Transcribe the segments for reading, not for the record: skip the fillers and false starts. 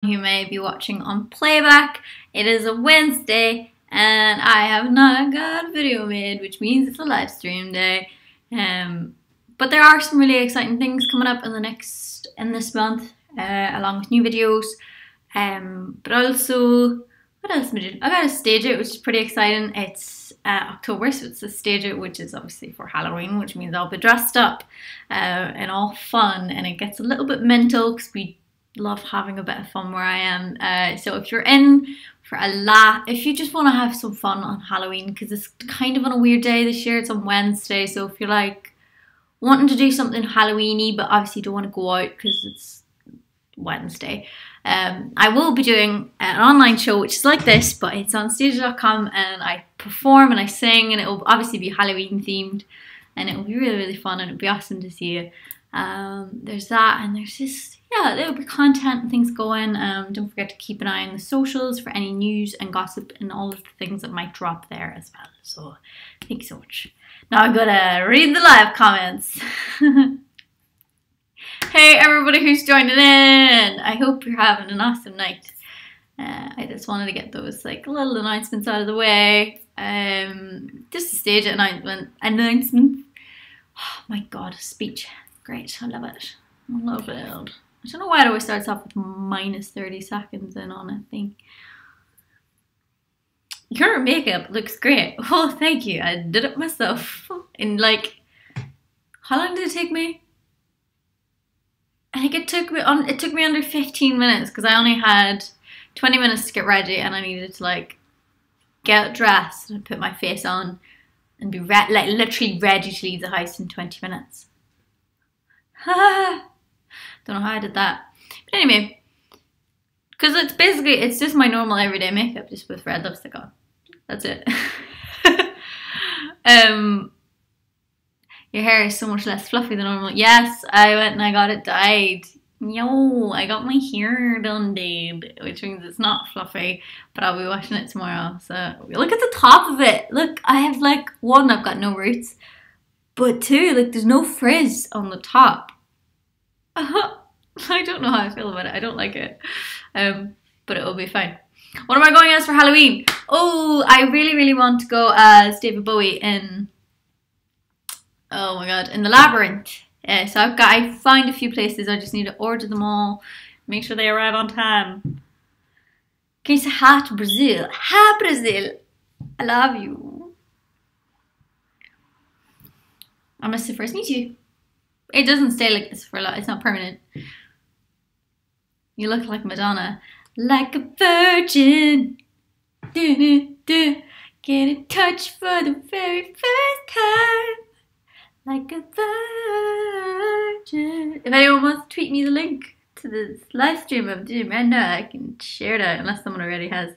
who may be watching on playback. It is a Wednesday and I have not got a video made, which means it's a live stream day. But there are some really exciting things coming up in this month, along with new videos. But also, what else am I doing? I got a stage out, which is pretty exciting. It's October, so it's a stage out, which is obviously for Halloween, which means I'll be dressed up and all fun, and it gets a little bit mental because we love having a bit of fun where I am. So if you're in for a laugh, if you just want to have some fun on Halloween, because it's kind of on a weird day this year, it's on Wednesday, so if you're like wanting to do something Halloweeny but obviously don't want to go out because it's Wednesday, I will be doing an online show which is like this, but it's on stage.com, and I perform and I sing, and it will obviously be Halloween themed, and it will be really, really fun, and it'll be awesome to see you. There's that, and there's just, yeah, there'll be content and things going. Don't forget to keep an eye on the socials for any news and gossip and all of the things that might drop there as well. So thank you so much. Now I'm gonna read the live comments. Hey everybody who's joining in, I hope you're having an awesome night. I just wanted to get those like little announcements out of the way. Just a stage announcement. Oh my god, a speech. Great, I love it. I love it. I don't know why it always starts off with minus 30 seconds in on a thing. Your makeup looks great. Oh, thank you. I did it myself. In like, how long did it take me? I think it took me under 15 minutes because I only had 20 minutes to get ready, and I needed to like get dressed and put my face on and be literally ready to leave the house in 20 minutes. Don't know how I did that. But anyway, because it's just my normal everyday makeup, just with red lipstick on. That's it. Your hair is so much less fluffy than normal. Yes, I went and I got it dyed. Yo, I got my hair done dyed, which means it's not fluffy, but I'll be washing it tomorrow. So look at the top of it. Look, I have like, one, I've got no roots, but two, like there's no frizz on the top. I don't know how I feel about it. I don't like it, but it will be fine. What am I going as for Halloween? Oh, I really, really want to go as David Bowie in, oh my god, in the Labyrinth. So I found a few places. I just need to order them all, make sure they arrive on time. Can you say hi to Brazil? Hi Brazil, I love you. I must say first meet you. It doesn't stay like this for a lot. It's not permanent. You look like Madonna. Like a virgin. Get in touch for the very first time. Like a virgin. If anyone wants to tweet me the link to this live stream I'm doing right now, I can share that unless someone already has.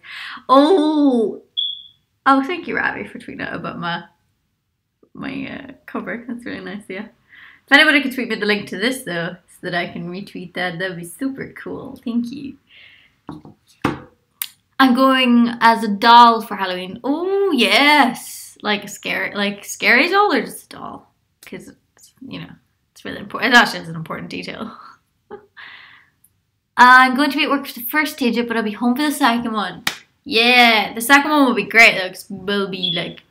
Oh, thank you, Ravi, for tweeting out about my cover. That's really nice, yeah. If anybody could tweet me the link to this though, so that I can retweet that, that'd be super cool. Thank you. I'm going as a doll for Halloween. Oh yes, like a scary doll, or just a doll? Because you know, it's really important. It actually is an important detail. I'm going to be at work for the first stage, but I'll be home for the second one. Yeah, the second one will be great though, because we'll be like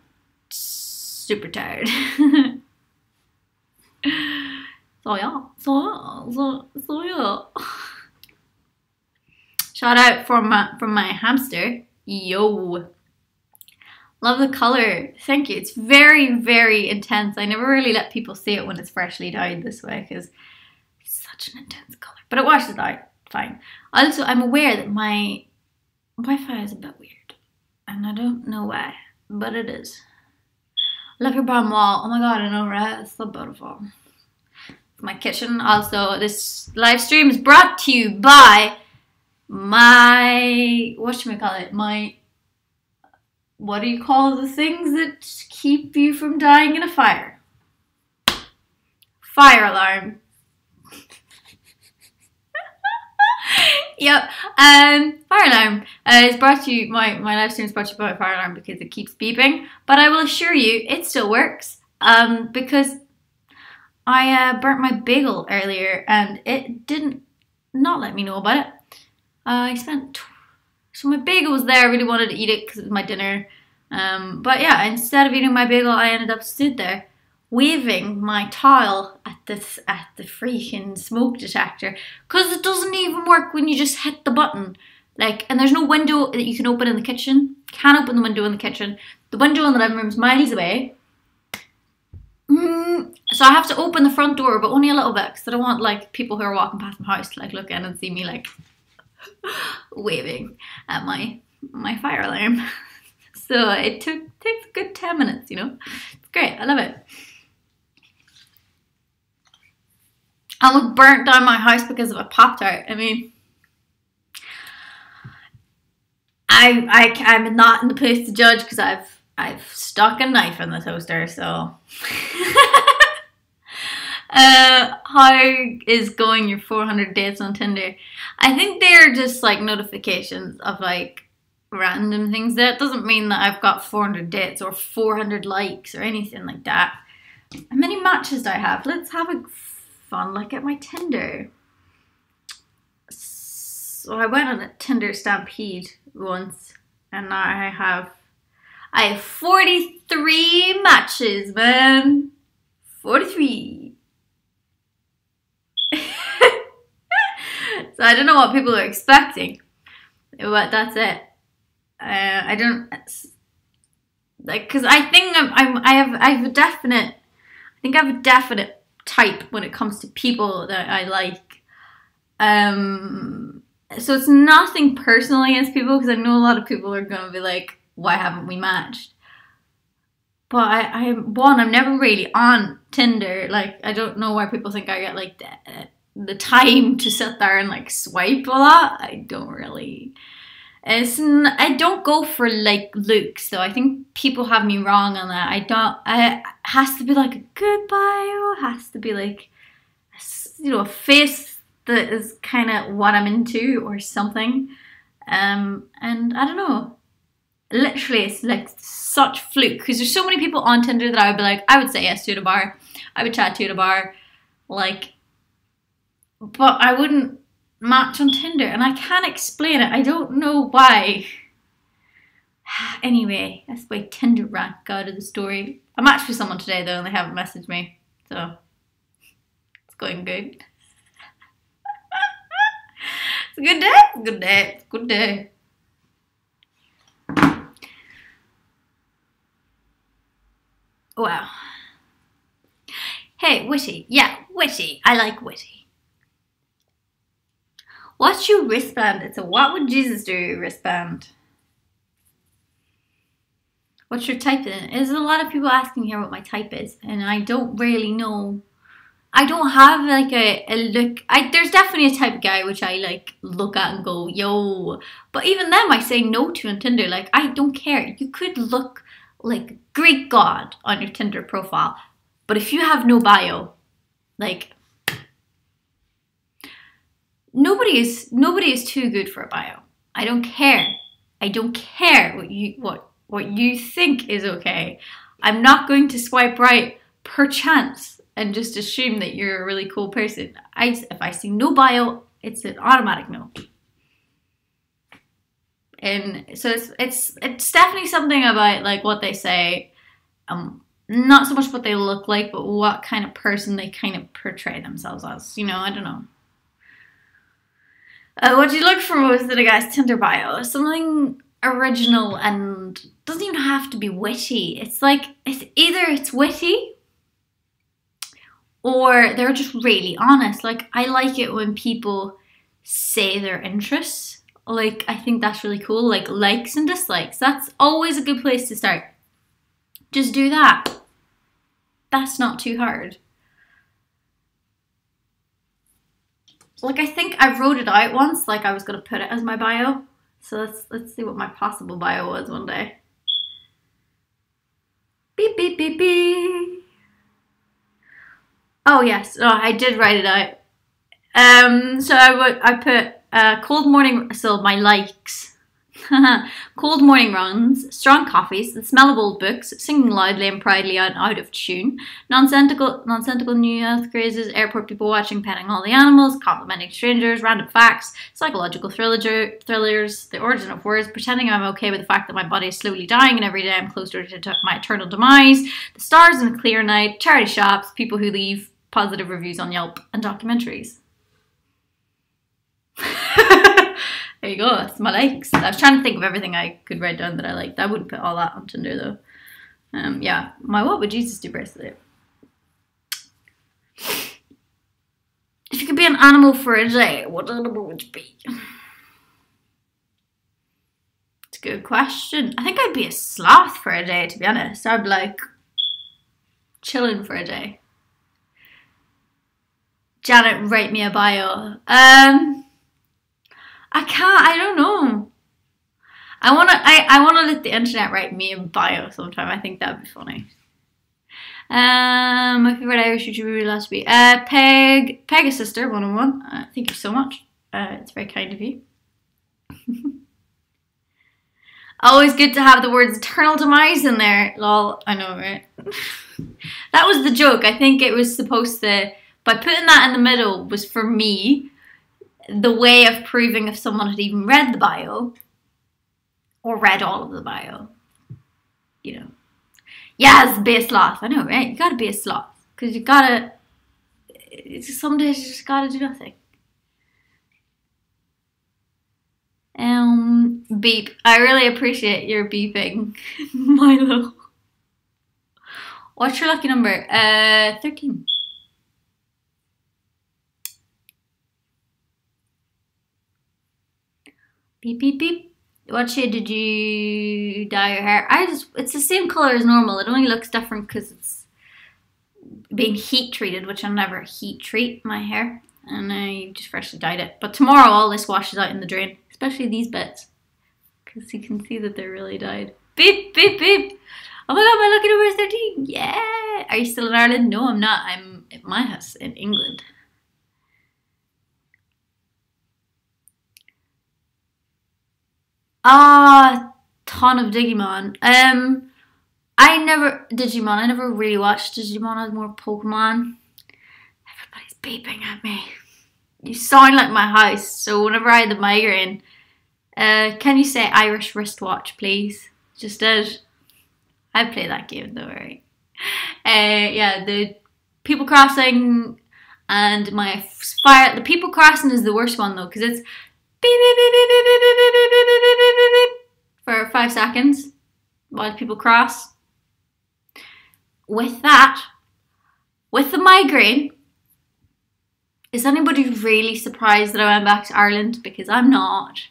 super tired. So yeah. Shout out from my hamster. Yo. Love the color. Thank you. It's very, very intense. I never really let people see it when it's freshly dyed this way because it's such an intense color. But it washes out fine. Also, I'm aware that my Wi-Fi is a bit weird. And I don't know why, but it is. Love your brown wall. Oh my god, I know, right? It's so beautiful. My kitchen. Also, this live stream is brought to you by my, what do you call the things that keep you from dying in a fire? Fire alarm. Yep. Fire alarm is brought to you, my live stream is brought to you by fire alarm because it keeps beeping, but I will assure you it still works because I burnt my bagel earlier and it didn't not let me know about it. So my bagel was there. I really wanted to eat it because it was my dinner. But yeah, instead of eating my bagel, I ended up stood there waving my towel at the freaking smoke detector because it doesn't even work when you just hit the button. Like, and there's no window that you can open in the kitchen. Can't open the window in the kitchen. The window in the living room is miles away. So I have to open the front door, but only a little bit because I don't want like people who are walking past my house to like look in and see me like waving at my fire alarm. So it takes a good 10 minutes, you know. It's great. I love it. I almost burnt down my house because of a Pop-Tart. I mean, I'm not in the place to judge because I've stuck a knife in the toaster, so. How is going your 400 dates on Tinder? I think they're just like notifications of like random things. That doesn't mean that I've got 400 dates or 400 likes or anything like that. How many matches do I have? Let's have a fun look at my Tinder. So I went on a Tinder stampede once, and now I have 43 matches, man. 43. So I don't know what people are expecting, but that's it. I don't like, because I think I have a definite. I think I have a definite type when it comes to people that I like. So it's nothing personal against people, because I know a lot of people are gonna be like, why haven't we matched? But I'm never really on Tinder. Like, I don't know why people think I get like the time to sit there and like swipe a lot. I don't really. I don't go for like looks, though. I think people have me wrong on that. It has to be like a good bio. It has to be like, you know, a face that is kind of what I'm into or something. And I don't know. Literally, it's like such fluke, because there's so many people on Tinder that I would be like, I would say yes to at a bar. I would chat to at a bar. Like, but I wouldn't match on Tinder, and I can't explain it. I don't know why. Anyway, that's my Tinder rant out of the story. I matched with someone today though, and they haven't messaged me, so it's going good. It's a good day. It's a good day. It's a good day. Wow. Hey, Witty. Yeah, Witty. I like Witty. What's your wristband? It's a what would Jesus do wristband. What's your type in it? There's a lot of people asking here what my type is, and I don't really know. I don't have like a look. There's definitely a type of guy which I like look at and go, yo. But even them I say no to on Tinder. Like, I don't care. You could look like Greek god on your Tinder profile, but if you have no bio, like, nobody is too good for a bio. I don't care. I don't care what you think is okay. I'm not going to swipe right per chance and just assume that you're a really cool person. If I see no bio, it's an automatic no. And so it's definitely something about like what they say, not so much what they look like, but what kind of person they kind of portray themselves as. You know, I don't know. What do you look for most in a guy's Tinder bio? Something original, and doesn't even have to be witty. It's like, either it's witty or they're just really honest. Like, I like it when people say their interests. Like, I think that's really cool. Like, likes and dislikes. That's always a good place to start. Just do that. That's not too hard. Like, I think I wrote it out once, like I was going to put it as my bio. So let's see what my possible bio was one day. Beep, beep, beep, beep. Oh, yes. Oh, I did write it out. So I put cold morning, so my likes. Cold morning runs, strong coffees, the smell of old books, singing loudly and proudly out of tune, nonsensical new health crazes, airport people watching, petting all the animals, complimenting strangers, random facts, psychological thrillers, the origin of words, pretending I'm okay with the fact that my body is slowly dying and every day I'm closer to my eternal demise, the stars in a clear night, charity shops, people who leave positive reviews on Yelp, and documentaries. There you go, that's my likes. I was trying to think of everything I could write down that I liked. I wouldn't put all that on Tinder though. Yeah, my what would Jesus do bracelet. If you could be an animal for a day, what animal would you be? It's a good question. I think I'd be a sloth for a day, to be honest. I'd be like chilling for a day. Janet, write me a bio. I don't know. I wanna let the internet write me a bio sometime. I think that'd be funny. My favorite Irish YouTuber would last be Sister 101. Thank you so much. It's very kind of you. Always good to have the words eternal demise in there. Lol, I know, right? That was the joke. I think it was supposed to, by putting that in the middle was for me the way of proving if someone had even read the bio or read all of the bio. You know. Yes, be a sloth. I know, right? You gotta be a sloth. Because you gotta, some days you just gotta do nothing. Beep. I really appreciate your beeping, Milo. What's your lucky number? 13. Beep, beep, beep. What shade did you dye your hair? It's the same color as normal. It only looks different because it's being heat treated, which I'll never heat treat my hair. And I just freshly dyed it. But tomorrow all this washes out in the drain, especially these bits. Because you can see that they're really dyed. Beep, beep, beep. Oh my god, my lucky number is 13. Yeah. Are you still in Ireland? No, I'm not. I'm at my house in England. Ton of Digimon. I never really watched Digimon. I was more Pokemon. Everybody's beeping at me. You sound like my house. So whenever I had the migraine, can you say Irish wristwatch, please? Just did. I play that game though, right? Yeah, the people crossing and my fire. The people crossing is the worst one though, because it's beep beep beep beep beep beep beep beep beep beep beep beep beep beep for 5 seconds while people cross. With that, with the migraine, is anybody really surprised that I went back to Ireland? Because I'm not.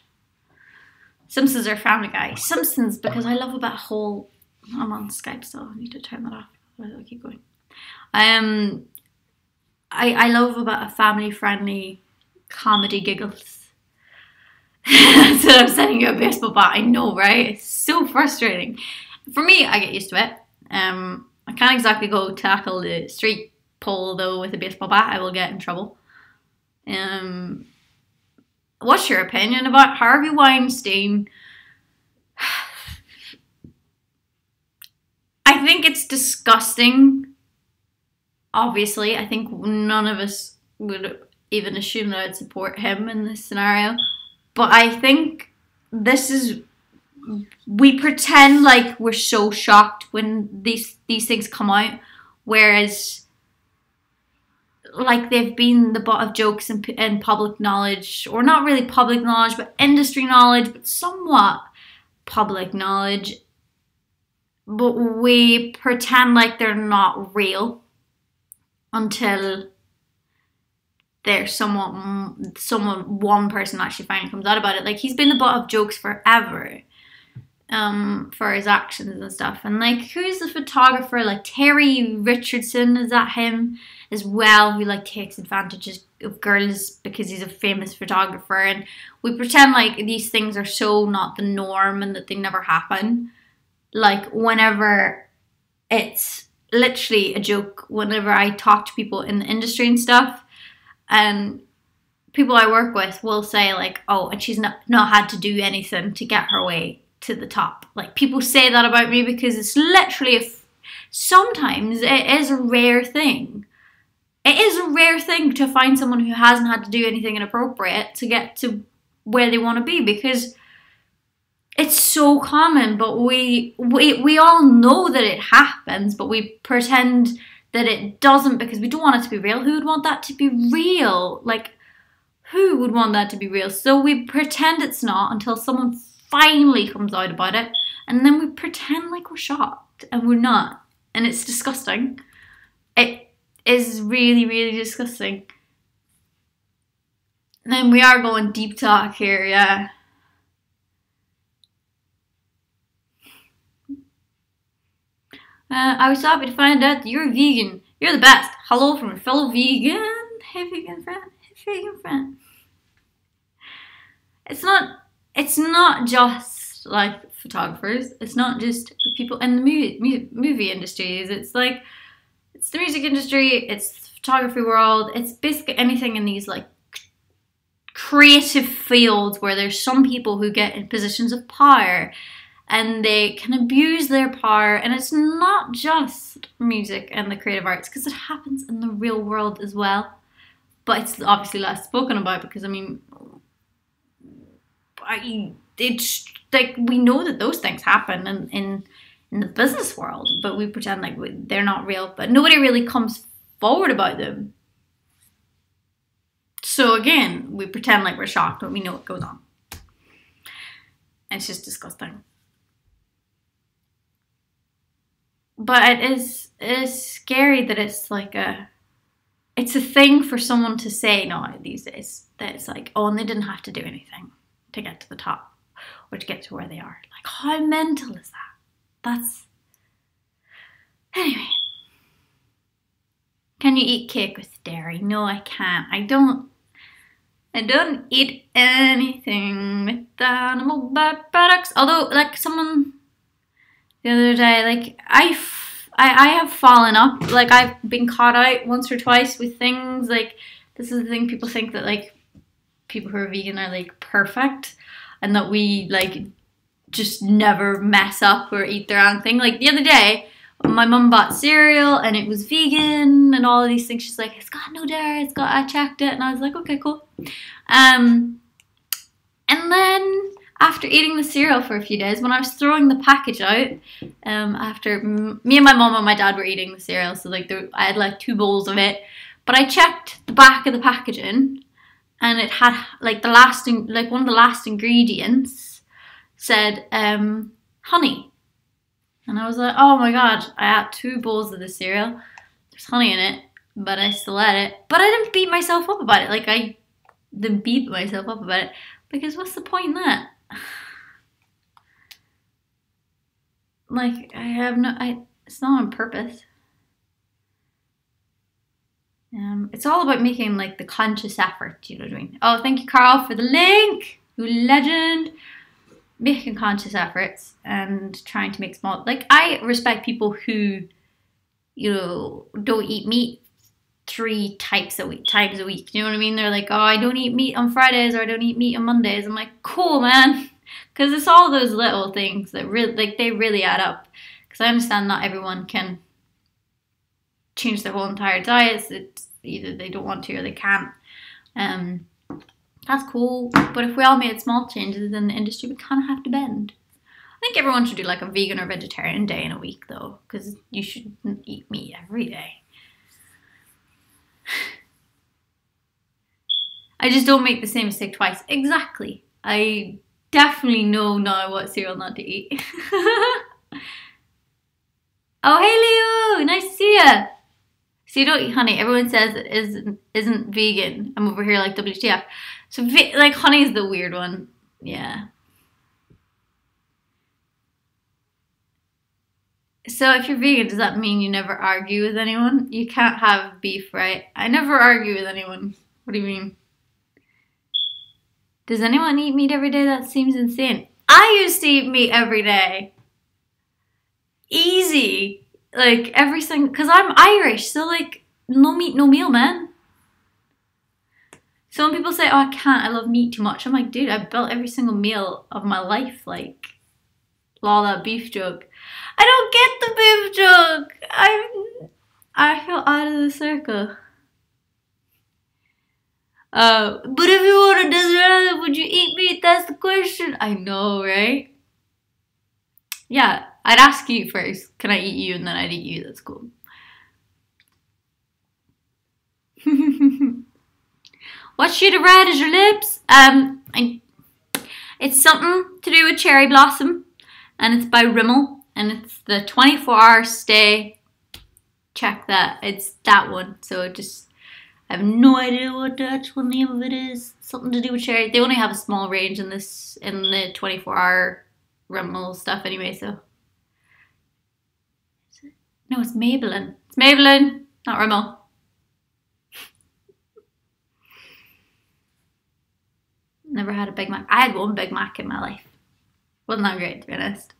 Simpsons or Family Guy? Simpsons, because I love about whole. I'm on Skype still. I need to turn that off. I'll keep going. I love about a family-friendly comedy giggles. So I'm sending you a baseball bat. I know, right? It's so frustrating. For me, I get used to it. I can't exactly go tackle the street pole though with a baseball bat. I will get in trouble. What's your opinion about Harvey Weinstein? I think it's disgusting. Obviously, I think none of us would even assume that I'd support him in this scenario. But I think this is, we pretend like we're so shocked when these things come out, whereas like they've been the butt of jokes in public knowledge, or not really public knowledge, but industry knowledge, but somewhat public knowledge. But we pretend like they're not real until there's one person actually finally comes out about it. Like, he's been the butt of jokes forever, for his actions and stuff. And like, who's the photographer? Like Terry Richardson, is that him as well? Who like takes advantage of girls because he's a famous photographer. And we pretend like these things are so not the norm and that they never happen. Like, whenever it's literally a joke, whenever I talk to people in the industry and stuff, and people I work with will say like, oh, and she's not had to do anything to get her way to the top. Like, people say that about me because it's literally sometimes it is a rare thing. It is a rare thing to find someone who hasn't had to do anything inappropriate to get to where they want to be, because it's so common, but we all know that it happens, but we pretend that it doesn't because we don't want it to be real. Who would want that to be real? Like, who would want that to be real? So we pretend it's not until someone finally comes out about it, and then we pretend like we're shocked, and we're not. And it's disgusting. It is really, really disgusting. And then we are going deep talk here, yeah. I was happy to find out that you're a vegan. You're the best. Hello from a fellow vegan. Hey, vegan friend. Hey, vegan friend. It's not just like photographers. It's not just people in the movie industries. It's like, it's the music industry. It's the photography world. It's basically anything in these like creative fields where there's some people who get in positions of power and they can abuse their power. And it's not just music and the creative arts, because it happens in the real world as well. But it's obviously less spoken about because, I mean, it's like, we know that those things happen in the business world, but we pretend like they're not real. But nobody really comes forward about them. So again, we pretend like we're shocked when we know what goes on. And it's just disgusting. But it is scary that it's like it's a thing for someone to say now these days, that it's like, oh, and they didn't have to do anything to get to the top or to get to where they are. Like, how mental is that? Anyway. Can you eat cake with dairy? No, I can't. I don't eat anything with animal byproducts. Although, like, someone the other day, like, I have fallen up. Like, I've been caught out once or twice with things. Like, this is the thing, people think that, like, people who are vegan are, like, perfect. And that we, like, just never mess up or eat their own thing. Like, the other day, my mum bought cereal and it was vegan and all of these things. She's like, it's got no dairy, I checked it. And I was like, okay, cool. And then after eating the cereal for a few days, when I was throwing the package out, after me and my mum and my dad were eating the cereal, so like I had like 2 bowls of it, but I checked the back of the packaging and it had like one of the last ingredients said honey. And I was like, oh my god, I had 2 bowls of the cereal. There's honey in it, but I still ate it. But I didn't beat myself up about it. Like, I didn't beat myself up about it. Because what's the point in that? Like, it's not on purpose. It's all about making, like, the conscious effort, you know what I mean? Oh, thank you, Carl, for the link! You legend! Making conscious efforts and trying to make small, like, I respect people who, you know, don't eat meat 3 times a week, you know what I mean? They're like, oh, I don't eat meat on Fridays, or I don't eat meat on Mondays. I'm like, cool, man, because it's all those little things that really, like, they really add up. Because I understand not everyone can change their whole entire diets. It's either they don't want to or they can't. That's cool, but if we all made small changes in the industry, we kind of have to bend. I think everyone should do like a vegan or vegetarian day in a week though, because you shouldn't eat meat every day. I just don't make the same mistake twice. Exactly. I definitely know now what cereal not to eat. Oh, hey Leo, nice to see you. So you don't eat honey. Everyone says it isn't vegan. I'm over here like WTF. So like honey is the weird one. Yeah. So if you're vegan, does that mean you never argue with anyone? You can't have beef, right? I never argue with anyone. What do you mean? Does anyone eat meat every day? That seems insane. I used to eat meat every day. Easy. Like every single, because I'm Irish, so like no meat, no meal, man. So when people say, oh, I can't, I love meat too much, I'm like, dude, I built every single meal of my life, like, lol, that beef joke. I don't get the beef joke. I feel out of the circle. But if you were a desert island, would you eat meat? That's the question. I know, right? Yeah, I'd ask you first, can I eat you? And then I'd eat you. That's cool. What shade of red is your lips? It's something to do with cherry blossom, and it's by Rimmel, and it's the 24-hour stay. Check that. It's that one. So just, I have no idea what the actual name of it is. Something to do with cherry. They only have a small range in this, in the 24-hour Rimmel stuff anyway. So no, it's Maybelline. It's Maybelline, not Rimmel. Never had a Big Mac. I had one Big Mac in my life. Wasn't that great, to be honest.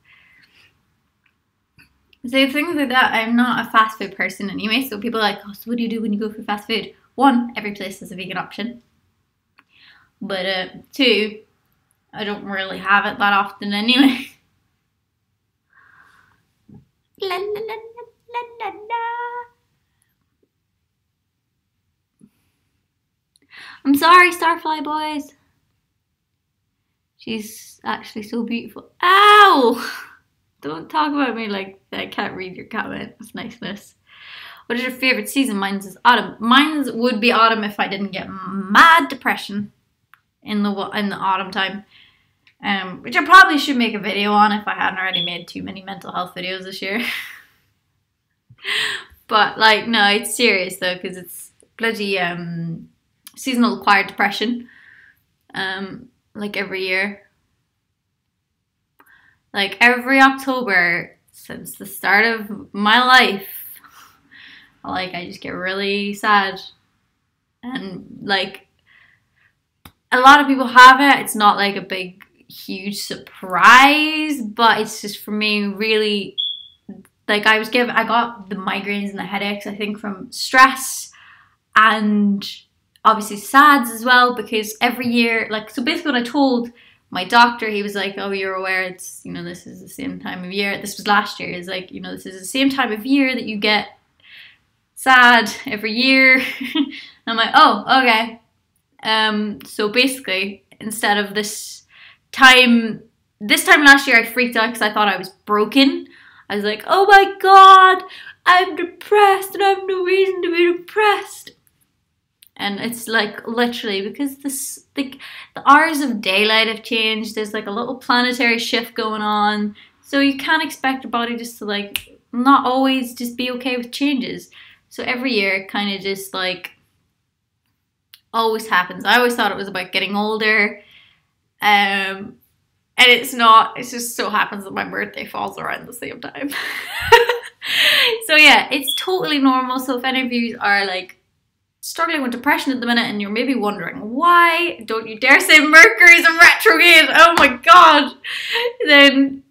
So things like that, I'm not a fast food person anyway. So people are like, oh, so what do you do when you go for fast food? One, every place has a vegan option. But two, I don't really have it that often anyway. La, la, la, la, la, la. I'm sorry, Starfly boys. She's actually so beautiful. Ow! Don't talk about me like I can't read your comment. It's niceness. What is your favourite season? Mine's is autumn. Mine's would be autumn if I didn't get mad depression in the autumn time. Which I probably should make a video on if I hadn't already made too many mental health videos this year. But like, no, it's serious though, because it's bloody seasonal acquired depression. Like every year. Like every October since the start of my life, like I just get really sad. And like a lot of people have it. It's not like a big, huge surprise, but it's just for me really, like I got the migraines and the headaches, I think from stress and obviously SADS as well, because every year, like, so basically when I told my doctor, he was like, oh, you're aware it's, you know, this is the same time of year. This was last year. He's like, you know, this is the same time of year that you get sad every year. And I'm like, oh, okay. So basically, instead of this time last year, I freaked out because I thought I was broken. I was like, oh my God, I'm depressed and I have no reason to be depressed. And it's like literally because the hours of daylight have changed. There's like a little planetary shift going on. So you can't expect your body just to like not always just be okay with changes. So every year it kind of just like always happens. I always thought it was about getting older. And it's not. It just so happens that my birthday falls around the same time. So yeah, it's totally normal. So if any of you are like struggling with depression at the minute and you're maybe wondering why, don't you dare say Mercury's in retrograde, oh my God, then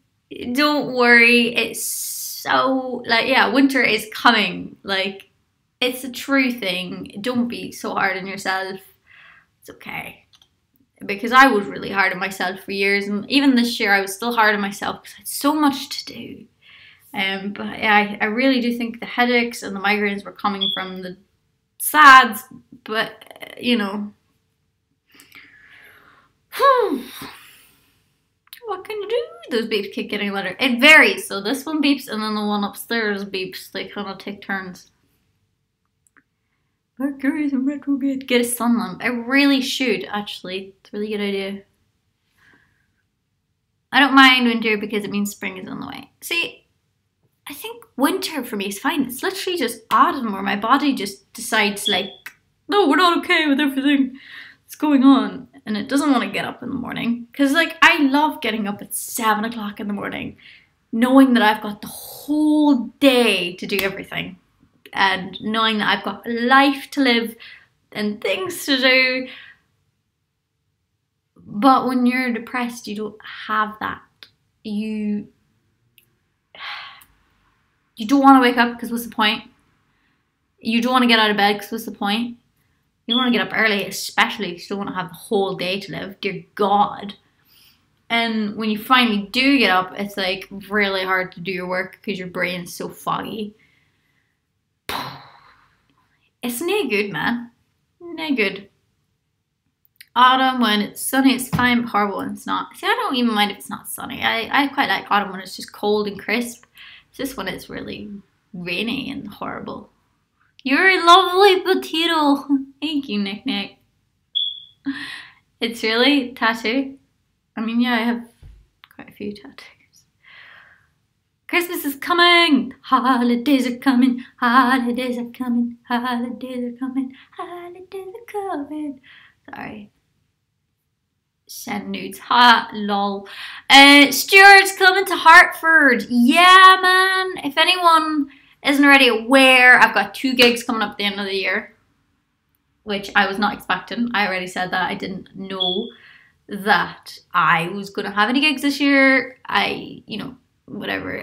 don't worry. It's so like, yeah, winter is coming. Like, it's a true thing. Don't be so hard on yourself. It's okay. Because I was really hard on myself for years, and even this year I was still hard on myself because I had so much to do. But yeah, I really do think the headaches and the migraines were coming from the SADS, but you know, what can you do? Those beeps keep getting louder. It varies, so this one beeps and then the one upstairs beeps. They kind of take turns. Mercury's in retrograde. Get a sun lamp. I really should, actually. It's a really good idea. I don't mind winter because it means spring is on the way. See, I think winter for me is fine. It's literally just autumn where my body just decides like, no, we're not okay with everything that's going on. And it doesn't want to get up in the morning. Because like, I love getting up at 7 o'clock in the morning, knowing that I've got the whole day to do everything. And knowing that I've got life to live and things to do. But when you're depressed, you don't have that. You don't want to wake up because what's the point? You don't want to get out of bed because what's the point? You want to get up early, especially if you don't want to have the whole day to live. Dear God. And when you finally do get up, it's like really hard to do your work because your brain's so foggy. It's no good, man. No good. Autumn, when it's sunny, it's fine, but horrible when it's not. See, I don't even mind if it's not sunny. I quite like autumn when it's just cold and crisp. It's just when it's really rainy and horrible. You're a lovely potato. Thank you, Nick Nick. It's really tattoo. I mean, yeah, I have quite a few tattoos. Christmas is coming. Holidays are coming. Holidays are coming. Holidays are coming. Holidays are coming. Sorry. Send nudes. Ha, lol. Stuart's coming to Hartford. Yeah, man. If anyone isn't already aware, I've got 2 gigs coming up at the end of the year, which I was not expecting. I already said that. I didn't know that I was going to have any gigs this year. Whatever.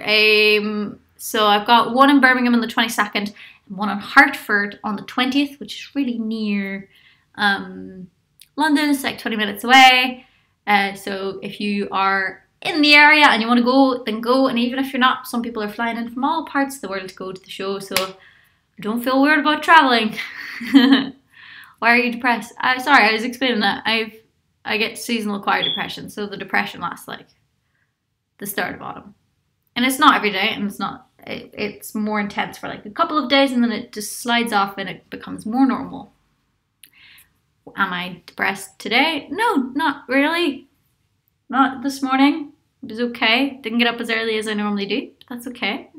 So I've got one in Birmingham on the 22nd and one in Hartford on the 20th, which is really near London. It's like 20 minutes away. So if you are in the area and you want to go, then go. And even if you're not, some people are flying in from all parts of the world to go to the show. So don't feel weird about traveling. Why are you depressed? Sorry, I was explaining that. I get seasonal choir depression. So the depression lasts like the start of autumn. And it's not every day, and it's more intense for like a couple of days, and then it just slides off and it becomes more normal. Am I depressed today? No, not really. Not this morning. It was okay. Didn't get up as early as I normally do, but that's okay.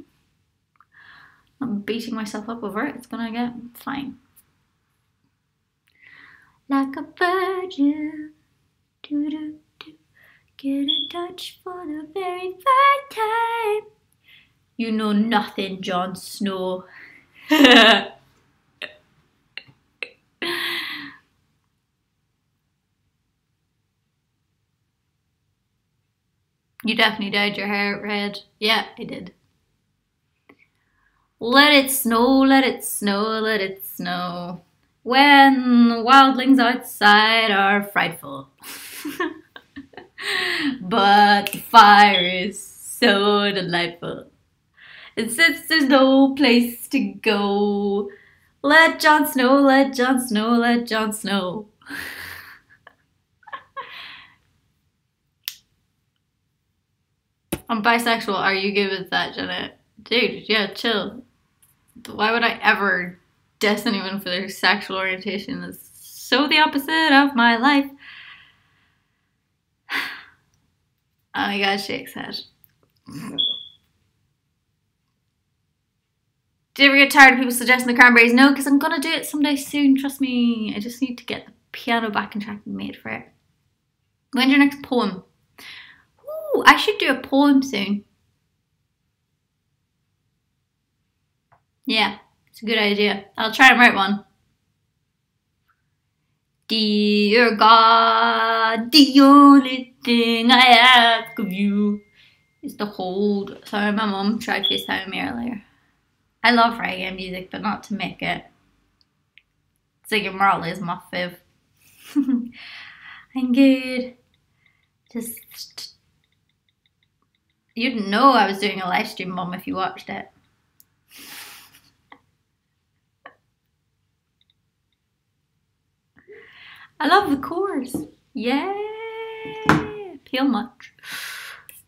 I'm beating myself up over it. It's gonna get fine. Like a virgin, do-do-do. Get in touch for the very first time. You know nothing, Jon Snow. You definitely dyed your hair red. Yeah, I did. Let it snow, let it snow, let it snow. When the wildlings outside are frightful. But the fire is so delightful. And since there's no place to go, let Jon Snow, let Jon Snow, let Jon Snow. I'm bisexual. Are you good with that, Janet? Dude, yeah, chill. Why would I ever diss anyone for their sexual orientation? That's so the opposite of my life. Oh my god, shakes head. Do you ever get tired of people suggesting the cranberries? No, because I'm gonna do it someday soon, trust me. I just need to get the piano backing track made for it. When's your next poem? Ooh, I should do a poem soon. Yeah, it's a good idea. I'll try and write one. Dear God, the only thing I ask of you is to hold. Sorry, my mom tried FaceTiming me earlier. I love reggae music, but not to make it. Ziggy Marley is my fave. I'm good. Just, you'd know I was doing a live stream, Mom, if you watched it. I love the chorus. Yeah. Feel much.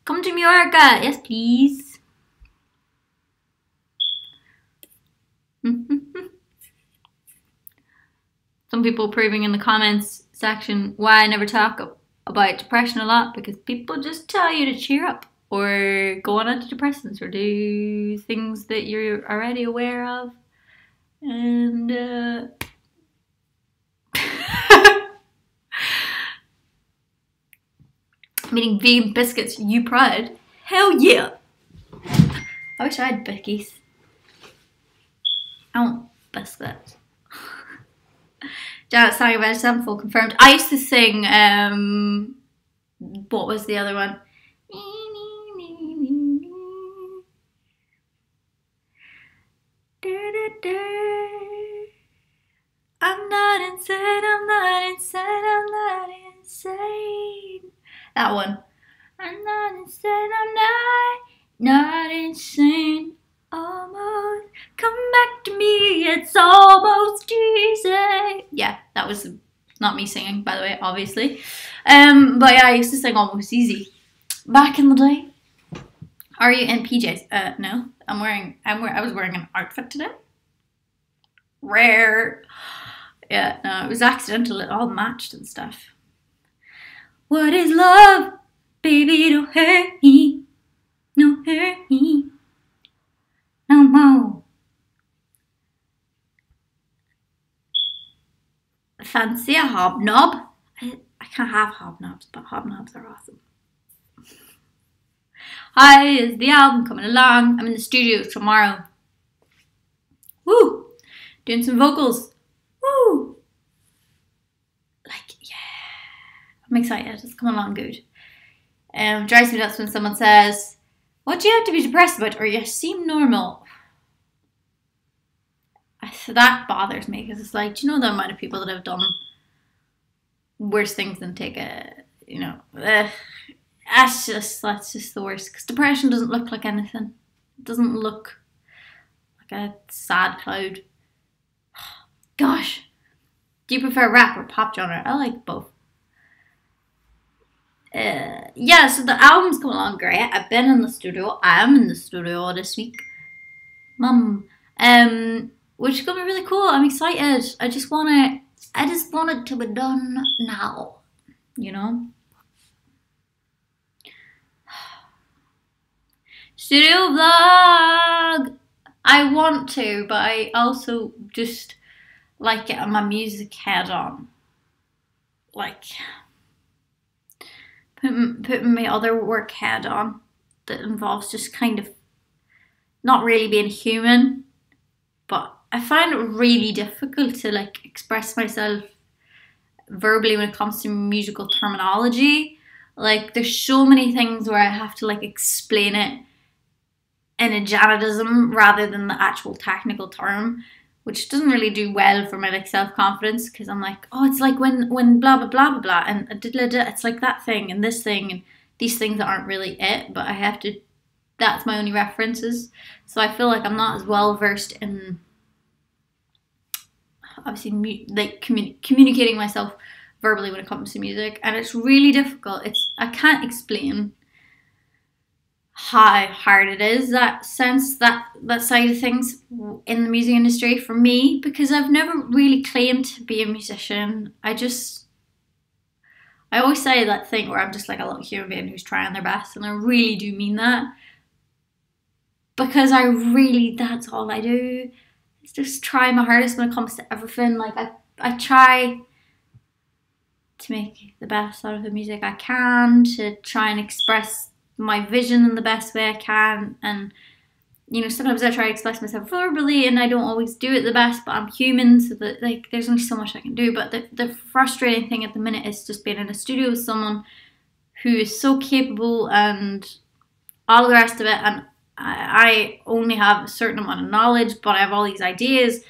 Come to Mallorca. Yes, please. Some people proving in the comments section why I never talk about depression a lot, because people just tell you to cheer up or go on antidepressants or do things that you're already aware of. And I'm eating vegan biscuits. You proud? Hell yeah! I wish I had bickies. I want biscuits. Janet sang about Sevenfold confirmed. I used to sing, what was the other one? I'm not insane, I'm not insane, I'm not insane. That one. I'm not insane, I'm not insane. Almost come back to me, it's almost easy. Yeah, that was not me singing, by the way, obviously. But yeah, I used to sing Almost Easy back in the day. Are you in PJs? No, I was wearing an outfit today. Rare. Yeah, no, it was accidental. It all matched and stuff. What is love? Baby, don't hurt me. No, hurt me. No more. Fancy a hobnob? I can't have hobnobs, but hobnobs are awesome. Hi, is the album coming along? I'm in the studio tomorrow. Woo! Doing some vocals. Woo! Like, yeah. I'm excited. It's coming along good. Drives me nuts when someone says, what do you have to be depressed about? Or you seem normal. So that bothers me because it's like, do you know the amount of people that have done worse things than take a, you know, that's just the worst. Because depression doesn't look like anything. It doesn't look like a sad cloud. Gosh. Do you prefer rap or pop genre? I like both. Yeah, so the album's coming along great. I've been in the studio. I am in the studio this week. Which is gonna be really cool. I'm excited. I just want it to be done now. You know? Studio vlog! I want to, but I also just like getting my music head on. Like putting my other work head on that involves just kind of not really being human. But I find it really difficult to like express myself verbally when it comes to musical terminology. Like there's so many things where I have to like explain it in a janitism rather than the actual technical term, which doesn't really do well for my like self-confidence because I'm like, oh, it's like when blah blah blah blah blah and it's like that thing and this thing and these things aren't really it, but I have to, that's my only references. So I feel like I'm not as well versed in obviously like communicating myself verbally when it comes to music, and it's really difficult. I can't explain how hard it is, that sense, that side of things in the music industry for me, because I've never really claimed to be a musician. I always say that thing where I'm just like a little human being who's trying their best, and I really do mean that, because that's all I do. It's just try my hardest when it comes to everything. Like I try to make the best out of the music I can, to try and express my vision in the best way I can, and you know, sometimes I try to express myself verbally and I don't always do it the best, but I'm human, so that like there's only so much I can do. But the frustrating thing at the minute is just being in a studio with someone who is so capable and all the rest of it, and I only have a certain amount of knowledge, but I have all these ideas,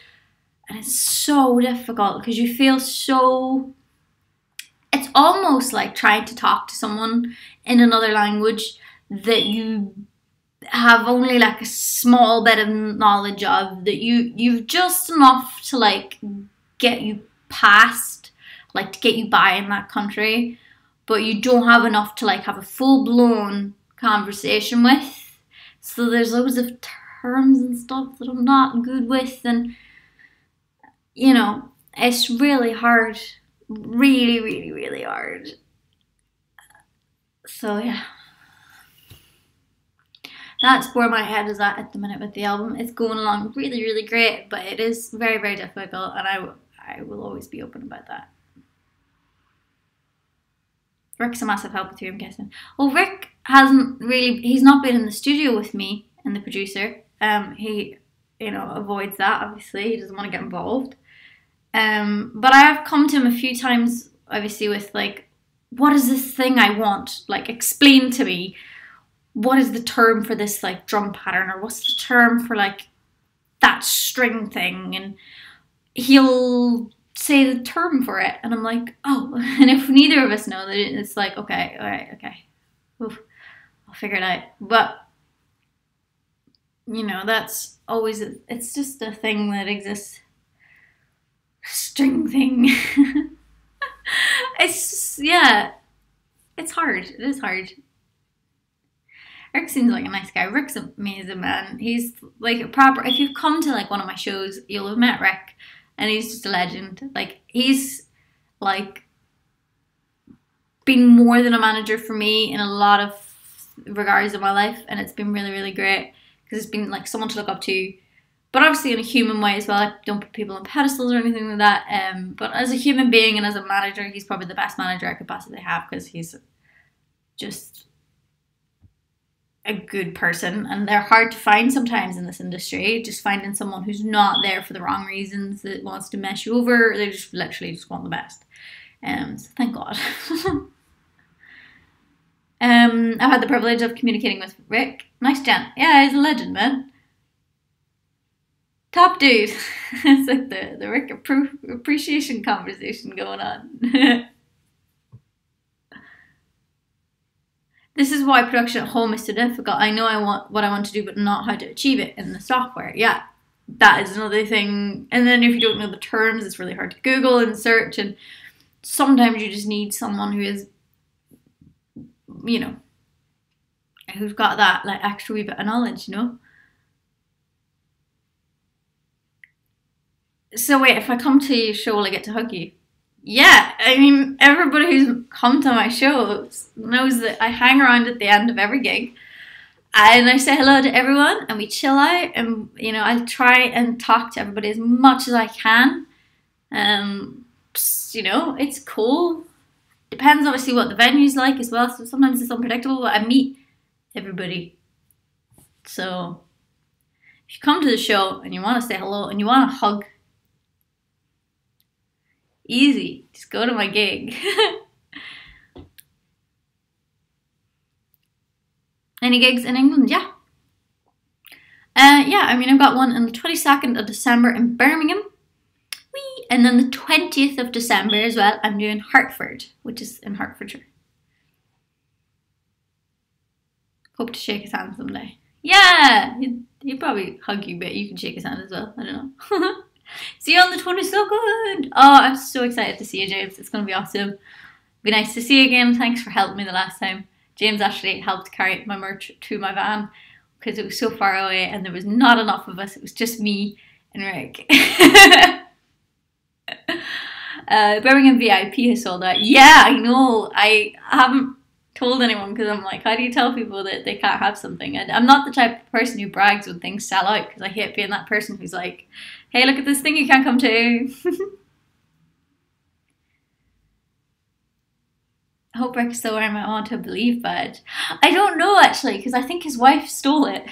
and it's so difficult because you feel so, it's almost like trying to talk to someone in another language that you have only like a small bit of knowledge of, that you've just enough to like get you past, like to get you by in that country, but you don't have enough to like have a full-blown conversation with. So there's loads of terms and stuff that I'm not good with, and you know, it's really hard. Really, really, really hard. So yeah, that's where my head is at the minute with the album. It's going along really, really great, but it is very, very difficult, and I will always be open about that. Rick's a massive help with you, I'm guessing. Well, Rick he's not been in the studio with me and the producer. He, you know, avoids that, obviously. He doesn't want to get involved. But I have come to him a few times, obviously, with like, what is this thing I want? Like, explain to me, what is the term for this like drum pattern, or what's the term for like that string thing? And he'll say the term for it, and I'm like, oh, and if neither of us know that, it's like, okay, all right, okay, oof, I'll figure it out. But you know, that's always, it's just a thing that exists. String thing. It's just, yeah, it's hard. It is hard. Rick seems like a nice guy. Rick's amazing, man. He's like a proper, if you've come to like one of my shows, you'll have met Rick, and he's just a legend. Like, he's like been more than a manager for me in a lot of regards of my life, and it's been really, really great because it's been like someone to look up to, but obviously in a human way as well. I don't put people on pedestals or anything like that, but as a human being and as a manager, he's probably the best manager I could possibly have, because he's just a good person, and they're hard to find sometimes in this industry. Just finding someone who's not there for the wrong reasons, that wants to mess you over. They just literally just want the best. So thank God. I've had the privilege of communicating with Rick. Nice gent. Yeah, he's a legend, man. Top dude. It's like the Rick appreciation conversation going on. This is why production at home is so difficult. I know I want what I want to do, but not how to achieve it in the software. Yeah, that is another thing. And then if you don't know the terms, it's really hard to Google and search. And sometimes you just need someone who is, you know, who's got that like extra wee bit of knowledge, you know. So wait, if I come to your show, will I get to hug you? Yeah, I mean, everybody who's come to my shows knows that I hang around at the end of every gig, and I say hello to everyone, and we chill out, and you know, I try and talk to everybody as much as I can. You know, it's cool. Depends obviously what the venue's like as well, so sometimes it's unpredictable, but I meet everybody. So if you come to the show and you want to say hello and you want to hug, easy, just go to my gig. Any gigs in England? Yeah. Yeah, I mean, I've got one on the 22nd of December in Birmingham. Whee! And then the 20th of December as well, I'm doing Hartford, which is in Hertfordshire. Hope to shake his hand someday. Yeah, he'd probably hug you, but you can shake his hand as well. I don't know. See you on the 22nd. Oh, I'm so excited to see you, James. It's going to be awesome. Be nice to see you again. Thanks for helping me the last time. James actually helped carry my merch to my van because it was so far away and there was not enough of us. It was just me and Rick. Birmingham VIP has sold out. Yeah, I know. I haven't told anyone because I'm like, how do you tell people that they can't have something? And I'm not the type of person who brags when things sell out, because I hate being that person who's like, hey, look at this thing you can't come to. I hope Rick's still wearing my I Want to Believe badge. I don't know actually, because I think his wife stole it.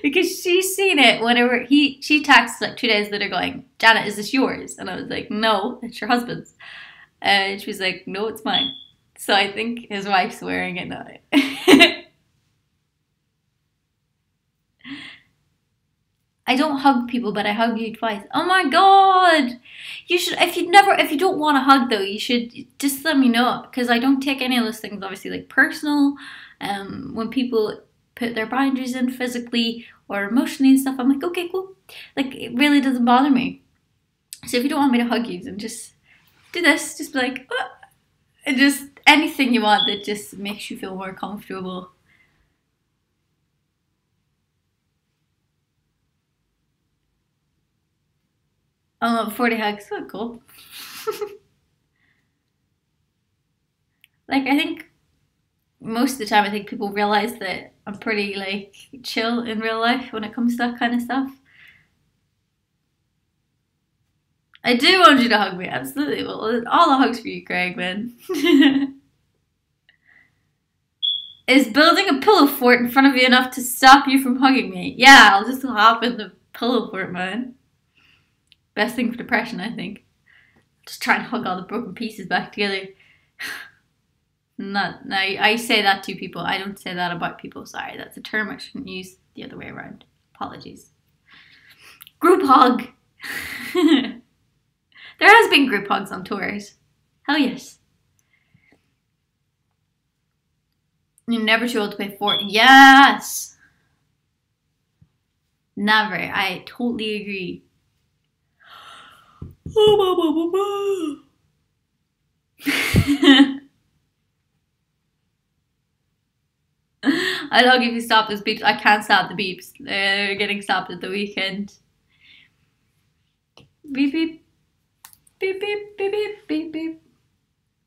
Because she's seen it whenever she texts like 2 days later going, Janet, is this yours? And I was like, no, it's your husband's. And she was like, no, it's mine. So I think his wife's wearing it now. I don't hug people, but I hug you twice. Oh my god! You should, if you don't want to hug though, you should just let me know, because I don't take any of those things obviously like personal. When people put their boundaries in physically or emotionally and stuff, I'm like, okay, cool. Like, it really doesn't bother me. So if you don't want me to hug you, then just do this. Just be like, oh. And just anything you want that just makes you feel more comfortable. Oh, 40 hugs. Oh, cool. Like, I think most of the time, I think people realize that I'm pretty, like, chill in real life when it comes to that kind of stuff. I do want you to hug me, absolutely. Well, all the hugs for you, Craig, man. Is building a pillow fort in front of you enough to stop you from hugging me? Yeah, I'll just hop in the pillow fort, man. Best thing for depression, I think. Just try and hug all the broken pieces back together. No, I say that to people. I don't say that about people. Sorry, that's a term I shouldn't use the other way around. Apologies. Group hug. There has been group hugs on tours. Hell yes. You're never too old to pay for it. Yes. Never. I totally agree. I love if you stop those beeps. I can't stop the beeps. They're getting stopped at the weekend. Beep beep. Beep beep beep beep beep beep.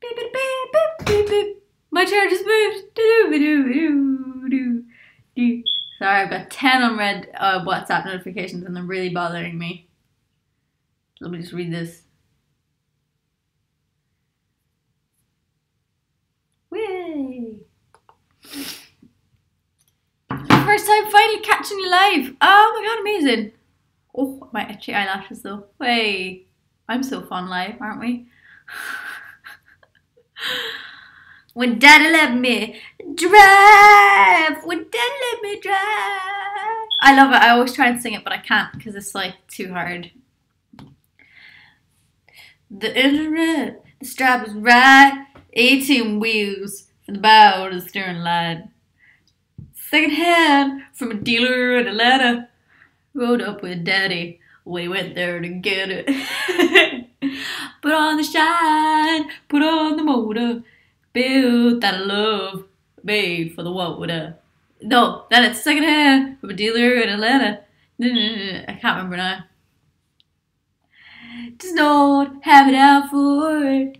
Beep beep beep beep beep beep. My chair just moved. Sorry, I've got 10 unread WhatsApp notifications and they're really bothering me. Let me just read this. Way. First time finally catching you live. Oh my god, amazing. Oh, my itchy eyelashes though. Way. I'm so fun live, aren't we? When daddy let me drive. When daddy let me drive. I love it. I always try and sing it, but I can't because it's like too hard. The internet, the strap is right. 18 wheels for the bow to the steering line. Second hand from a dealer in Atlanta. Rode up with daddy. We went there to get it. Put on the shine. Put on the motor. Built out of love. Made for the water. No, then it's second hand from a dealer in Atlanta. I can't remember now. Just don't have it out for it.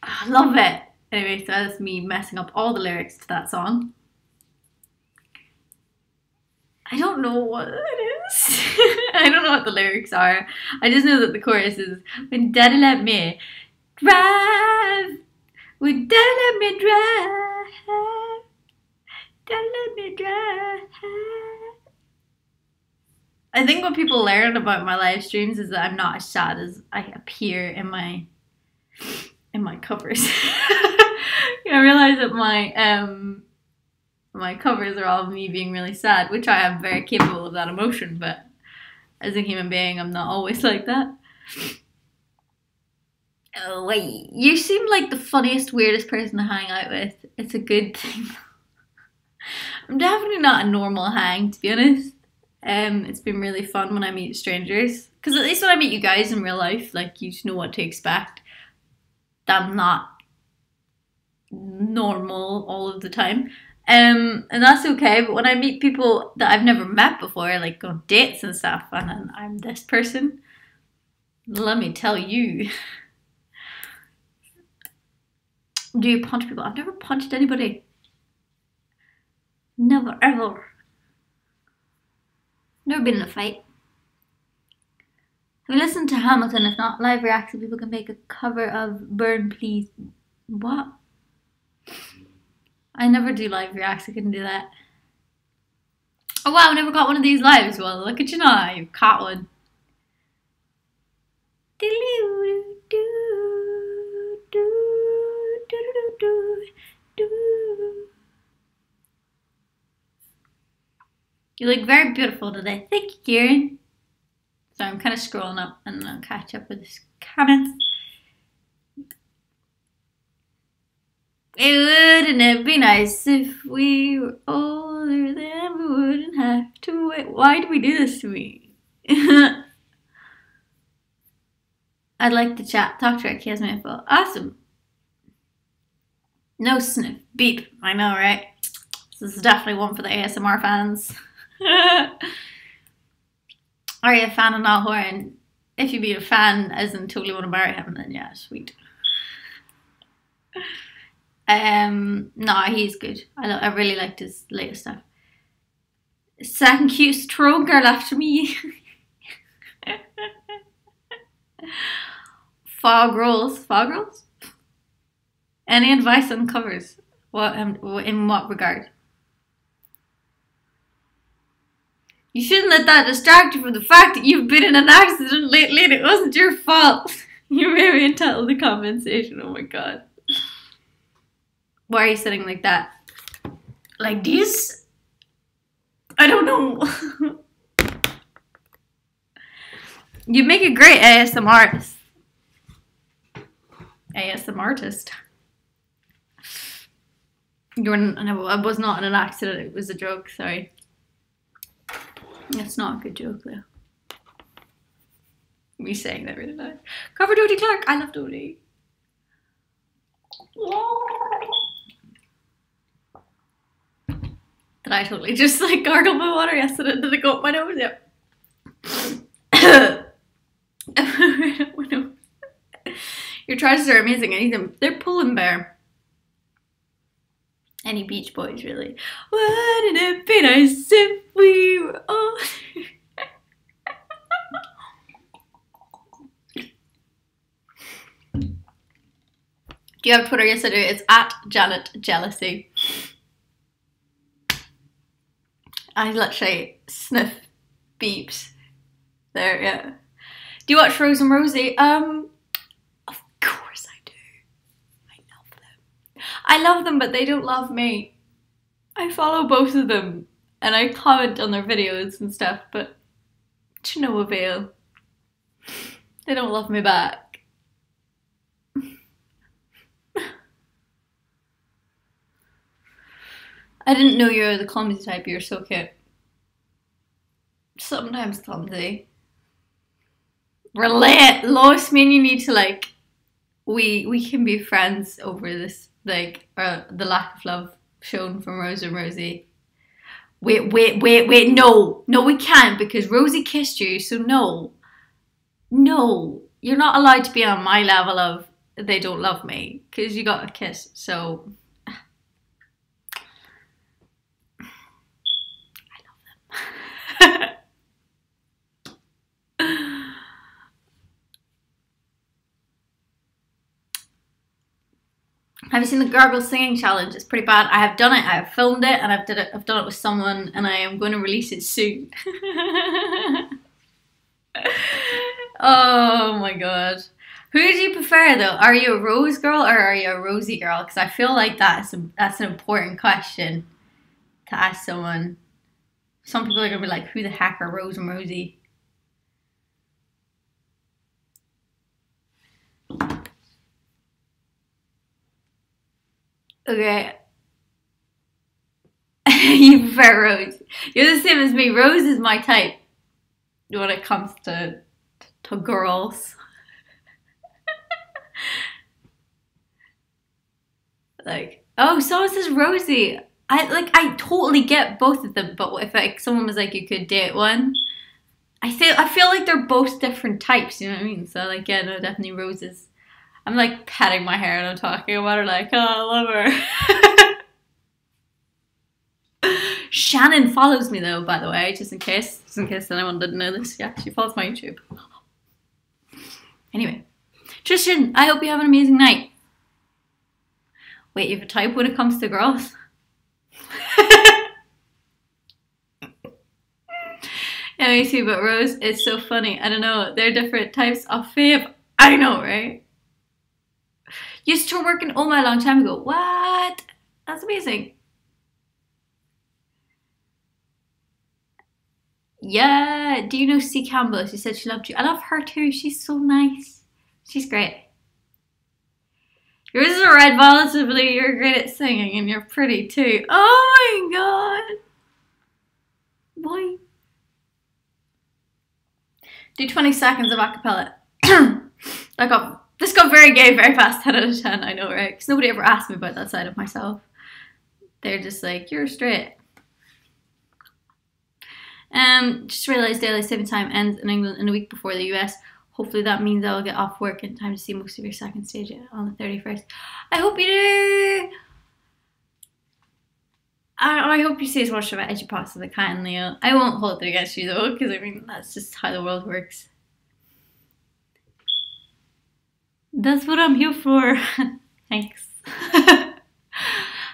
I love it. Anyway, so that's me messing up all the lyrics to that song. I don't know what it is. I don't know what the lyrics are. I just know that the chorus is, when daddy let me drive. When daddy let me drive. Daddy let me drive. I think what people learn about my live streams is that I'm not as sad as I appear in my covers. I realize that my covers are all of me being really sad, which I am very capable of that emotion, but as a human being, I'm not always like that. Oh wait, you seem like the funniest, weirdest person to hang out with. It's a good thing. I'm definitely not a normal hang, to be honest. It's been really fun when I meet strangers, because at least when I meet you guys in real life, like, you just know what to expect. I'm not normal all of the time. And that's okay, but when I meet people that I've never met before, like on dates and stuff, and then I'm this person, let me tell you. Do you punch people? I've never punched anybody. Never, ever. Never been in a fight. Have you listened to Hamilton? If not, live reaction, people can make a cover of Burn Please. What? I never do live reacts, I couldn't do that. Oh wow, I never got one of these lives. Well, look at you now, you've caught one. You look very beautiful today. Thank you, Kieran. So I'm kind of scrolling up and I'll catch up with his comments. Wouldn't it be nice if we were older, then we wouldn't have to wait. Why do we do this to me? I'd like to chat. Talk to her. He has my info. Awesome. No sniff. Beep. I know, right? This is definitely one for the ASMR fans. Are you a fan of Niall Horan? If you be a fan as in totally want to marry him, then yeah, sweet. No, he's good. I really liked his latest stuff. Second cutest troll girl after me. Fog rolls. Fog rolls? Any advice on covers? What in what regard? You shouldn't let that distract you from the fact that you've been in an accident lately and it wasn't your fault. You're very entitled to compensation. Oh my god. Why are you sitting like that? Like this? I don't know. You make a great ASMR artist. ASMR artist. No, it was not an accident. It was a joke. Sorry. It's not a good joke though. Me saying that really nice. Cover Dodie Clark. I love Dodie. Did I totally just like gargle my water yesterday? Did it go up my nose? Yep. Your trousers are amazing. I need them. They're pulling bear. Any Beach Boys, really. Wouldn't it be nice if we were all... Do you have Twitter? Yes, I do. It's at Janet Jealousy. I literally sniff beeps there, yeah. Do you watch Rose and Rosie? Of course I do. I love them. I love them, but they don't love me. I follow both of them and I comment on their videos and stuff, but to no avail. They don't love me back. I didn't know you were the clumsy type. You're so cute. Sometimes clumsy. Relate. Lois, me and you need to like, we can be friends over this, like, the lack of love shown from Rose and Rosie. Wait, no, we can't, because Rosie kissed you, so no, you're not allowed to be on my level of they don't love me, because you got a kiss, so... Have you seen the Gargle Singing Challenge? It's pretty bad. I have done it. I have filmed it, and I've done it with someone, and I am going to release it soon. Oh my god. Who do you prefer though? Are you a Rose girl or are you a Rosie girl? Because I feel like that's an important question to ask someone. Some people are gonna be like, who the heck are Rose and Rosie? Okay. You prefer Rose. You're the same as me. Rose is my type when it comes to girls. Like, oh, someone says Rosie. I totally get both of them, but if like someone was like you could date one, I feel like they're both different types, you know what I mean? So like, yeah, no, definitely Roses. I'm like petting my hair and I'm talking about her like, oh, I love her. Shannon follows me though, by the way, just in case anyone didn't know this. Yeah, she follows my YouTube. Anyway, Tristan, I hope you have an amazing night. Wait, you have a type when it comes to girls? Yeah, me too, but Rose, it's so funny. I don't know, they're different types of fave. I know, right? Used to work in Oma a long time ago. What? That's amazing. Yeah, do you know C. Campbell? She said she loved you. I love her too. She's so nice. She's great. Yours is a red violet blue. You're great at singing and you're pretty too. Oh my god. Why? Do 20 seconds of acapella. This got very gay very fast, 10 out of 10, I know, right? Because nobody ever asked me about that side of myself. They're just like, you're straight. Just realised daylight saving time ends in England in a week before the US. Hopefully that means I'll get off work in time to see most of your second stage on the 31st. I hope you do! I hope you see as much of it as you possibly can, Leo. I won't hold it against you though, because I mean, that's just how the world works. That's what I'm here for. Thanks.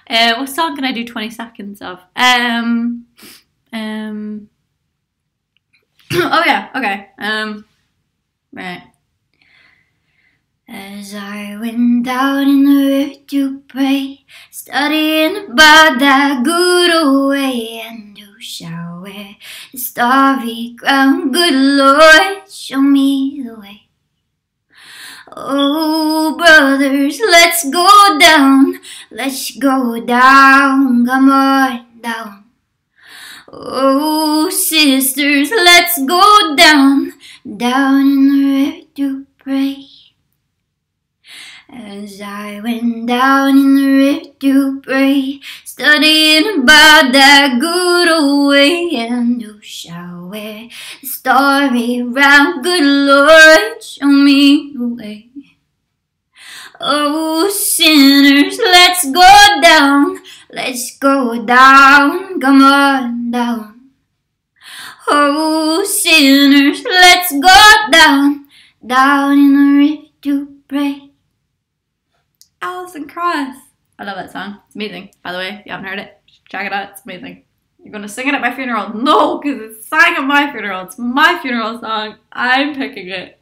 What song can I do 20 seconds of? Oh yeah, okay. Right. As I went out in the river to pray, studying about that good old way, and to shower the starry ground. Good Lord, show me the way. Oh, brothers, let's go down. Let's go down. Come on down. Oh, sisters, let's go down. Down in the river to pray. As I went down in the river to pray, studying about that good old way, and who shall wear the starry round? Good Lord, show me the way. Oh, sinners, let's go down. Let's go down. Come on down. Oh, sinners, let's go down. Down in the river to pray. Alison Cross. I love that song. It's amazing. By the way, if you haven't heard it, check it out. It's amazing. You're going to sing it at my funeral? No, because it's sang at my funeral. It's my funeral song. I'm picking it.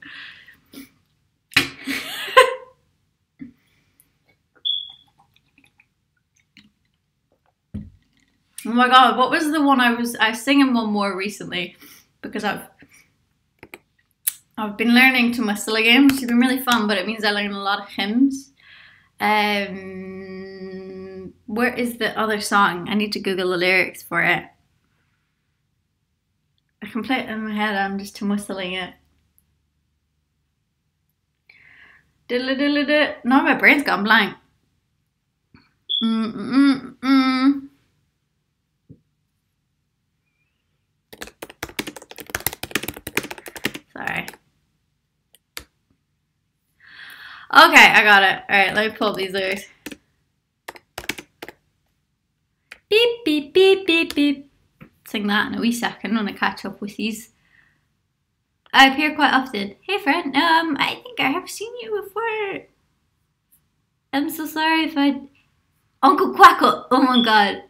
Oh my god, what was the one I was singing one more recently, because I've been learning to whistle again, which has been really fun, but it means I learn a lot of hymns. Where is the other song? I need to Google the lyrics for it. I can play it in my head, I'm just whistling it. Diddle diddle diddle. No, my brain's gone blank. Sorry. Okay, I got it. Alright, let me pull up these lyrics. Beep, beep, beep, beep, beep. Sing that in a wee second when I catch up with these. I appear quite often. Hey friend, I think I have seen you before. I'm so sorry if I... Uncle Quackle! Oh my god.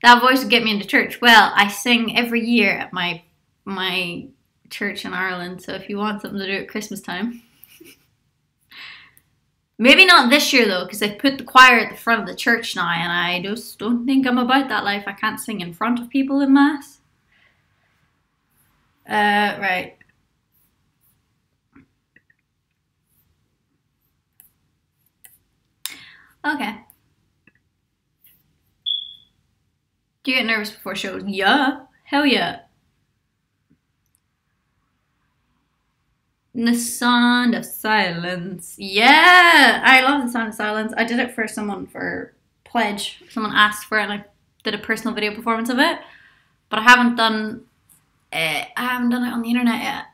That voice would get me into church. Well, I sing every year at my church in Ireland, so if you want something to do at Christmas time. Maybe not this year though, because I've put the choir at the front of the church now, and I just don't think I'm about that life. I can't sing in front of people in mass. Right. Okay. Do you get nervous before shows? Yeah. Hell yeah. The Sound of Silence. Yeah, I love The Sound of Silence. I did it for someone for Pledge. Someone asked for it and I did a personal video performance of it. But I haven't done it on the internet yet.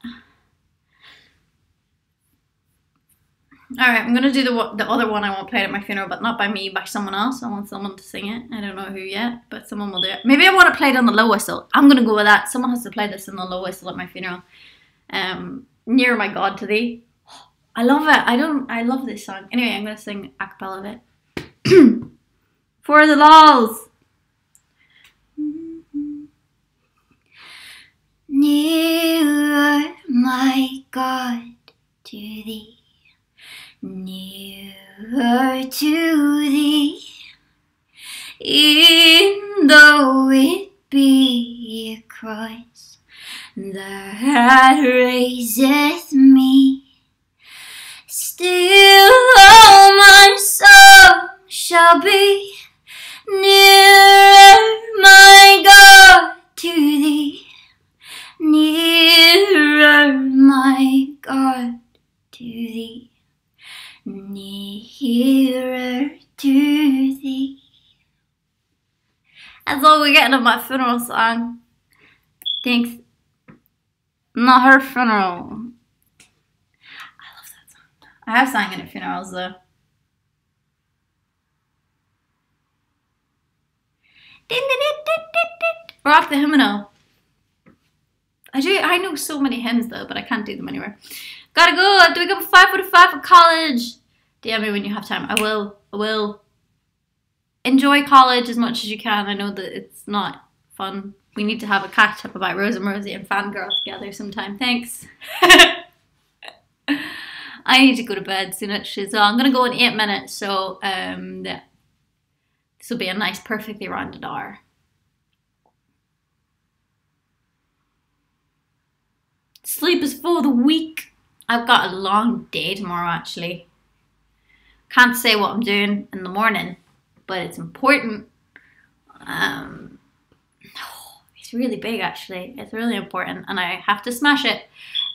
Alright, I'm going to do the other one I won't play at my funeral, but not by me, by someone else. I want someone to sing it. I don't know who yet, but someone will do it. Maybe I want to play it on the low whistle. I'm going to go with that. Someone has to play this on the low whistle at my funeral. Near my God to thee. I love it. I love this song. Anyway, I'm going to sing a cappella of it. For the lols. Nearer, my God, to thee. Nearer to thee. E'en though it be a cross that raiseth me, still all my soul shall be nearer, my God, to thee. Nearer, my God, to thee. Nearer to thee. That's all we're getting of my funeral song. Thanks. Not her funeral. I love that song. I have sang it at funerals though. Rock the hymnal. I know so many hymns though, but I can't do them anywhere. Gotta go. I have to wake up at 5:45 for college. DM me when you have time. I will. Enjoy college as much as you can. I know that it's not fun. We need to have a catch up about Rose and Rosie and Fangirl together sometime. Thanks. I need to go to bed soon actually, so I'm gonna go in 8 minutes. So yeah. This will be a nice, perfectly rounded hour. Sleep is for the weak. I've got a long day tomorrow, actually. Can't say what I'm doing in the morning, but it's important. It's really big, actually. It's really important, and I have to smash it.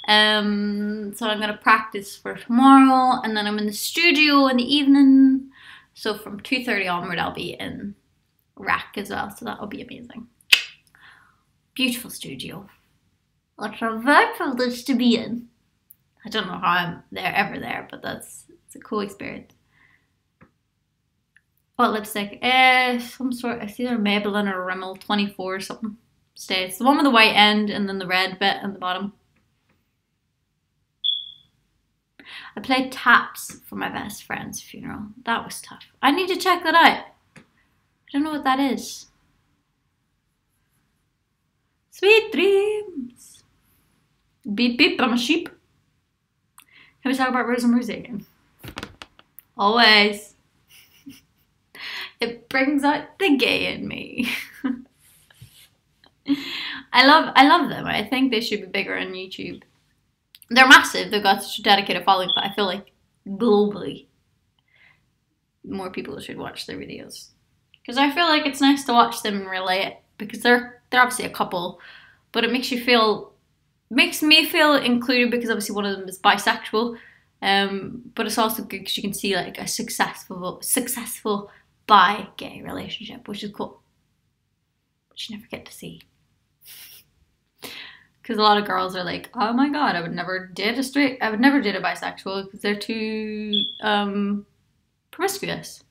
So I'm gonna practice for tomorrow, and then I'm in the studio in the evening. So from 2:30 onward, I'll be in rack as well. So that'll be amazing. Beautiful studio. What a very privilege to be in. I don't know how I'm ever there, but it's a cool experience. What lipstick? Some sort. It's either Maybelline or Rimmel 24 or something. It's the one with the white end and then the red bit at the bottom. I played taps for my best friend's funeral. That was tough. I need to check that out. I don't know what that is. Sweet dreams. Beep beep, I'm a sheep. Can we talk about Rose and Rosie again? Always. It brings out the gay in me. I love them. I think they should be bigger on YouTube. They're massive. They've got such a dedicated following, but I feel like globally more people should watch their videos. Because I feel like it's nice to watch them and relate, because they're obviously a couple, but it makes me feel included, because obviously one of them is bisexual. But it's also good because you can see like a successful bi-gay relationship, which is cool. Which you never get to see. Because a lot of girls are like, oh my god, I would never date a bisexual because they're too promiscuous.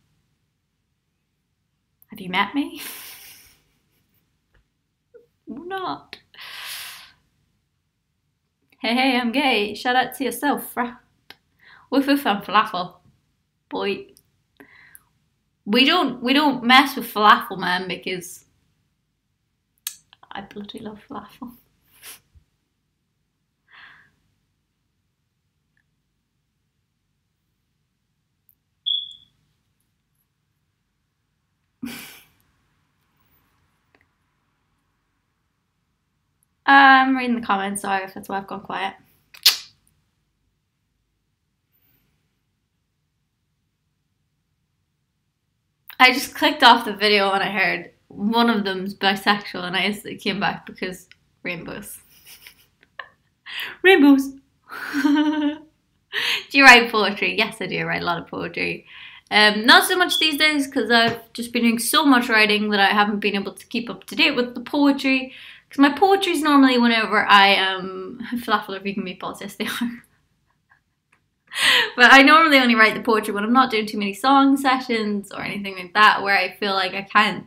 Have you met me? Or not. Hey, I'm gay. Shout out to yourself, bruh. Woof woof and falafel. Boy. We don't mess with falafel, man, because I bloody love falafel. I'm reading the comments, sorry if that's why I've gone quiet. I just clicked off the video and I heard one of them's bisexual, and I instantly came back because rainbows. Rainbows. Do you write poetry? Yes, I do. I write a lot of poetry. Not so much these days because I've just been doing so much writing that I haven't been able to keep up to date with the poetry. Because my poetry is normally whenever I am falafel or vegan meatballs. Yes, they are. But I normally only write the poetry when I'm not doing too many song sessions or anything like that, where I feel like I can't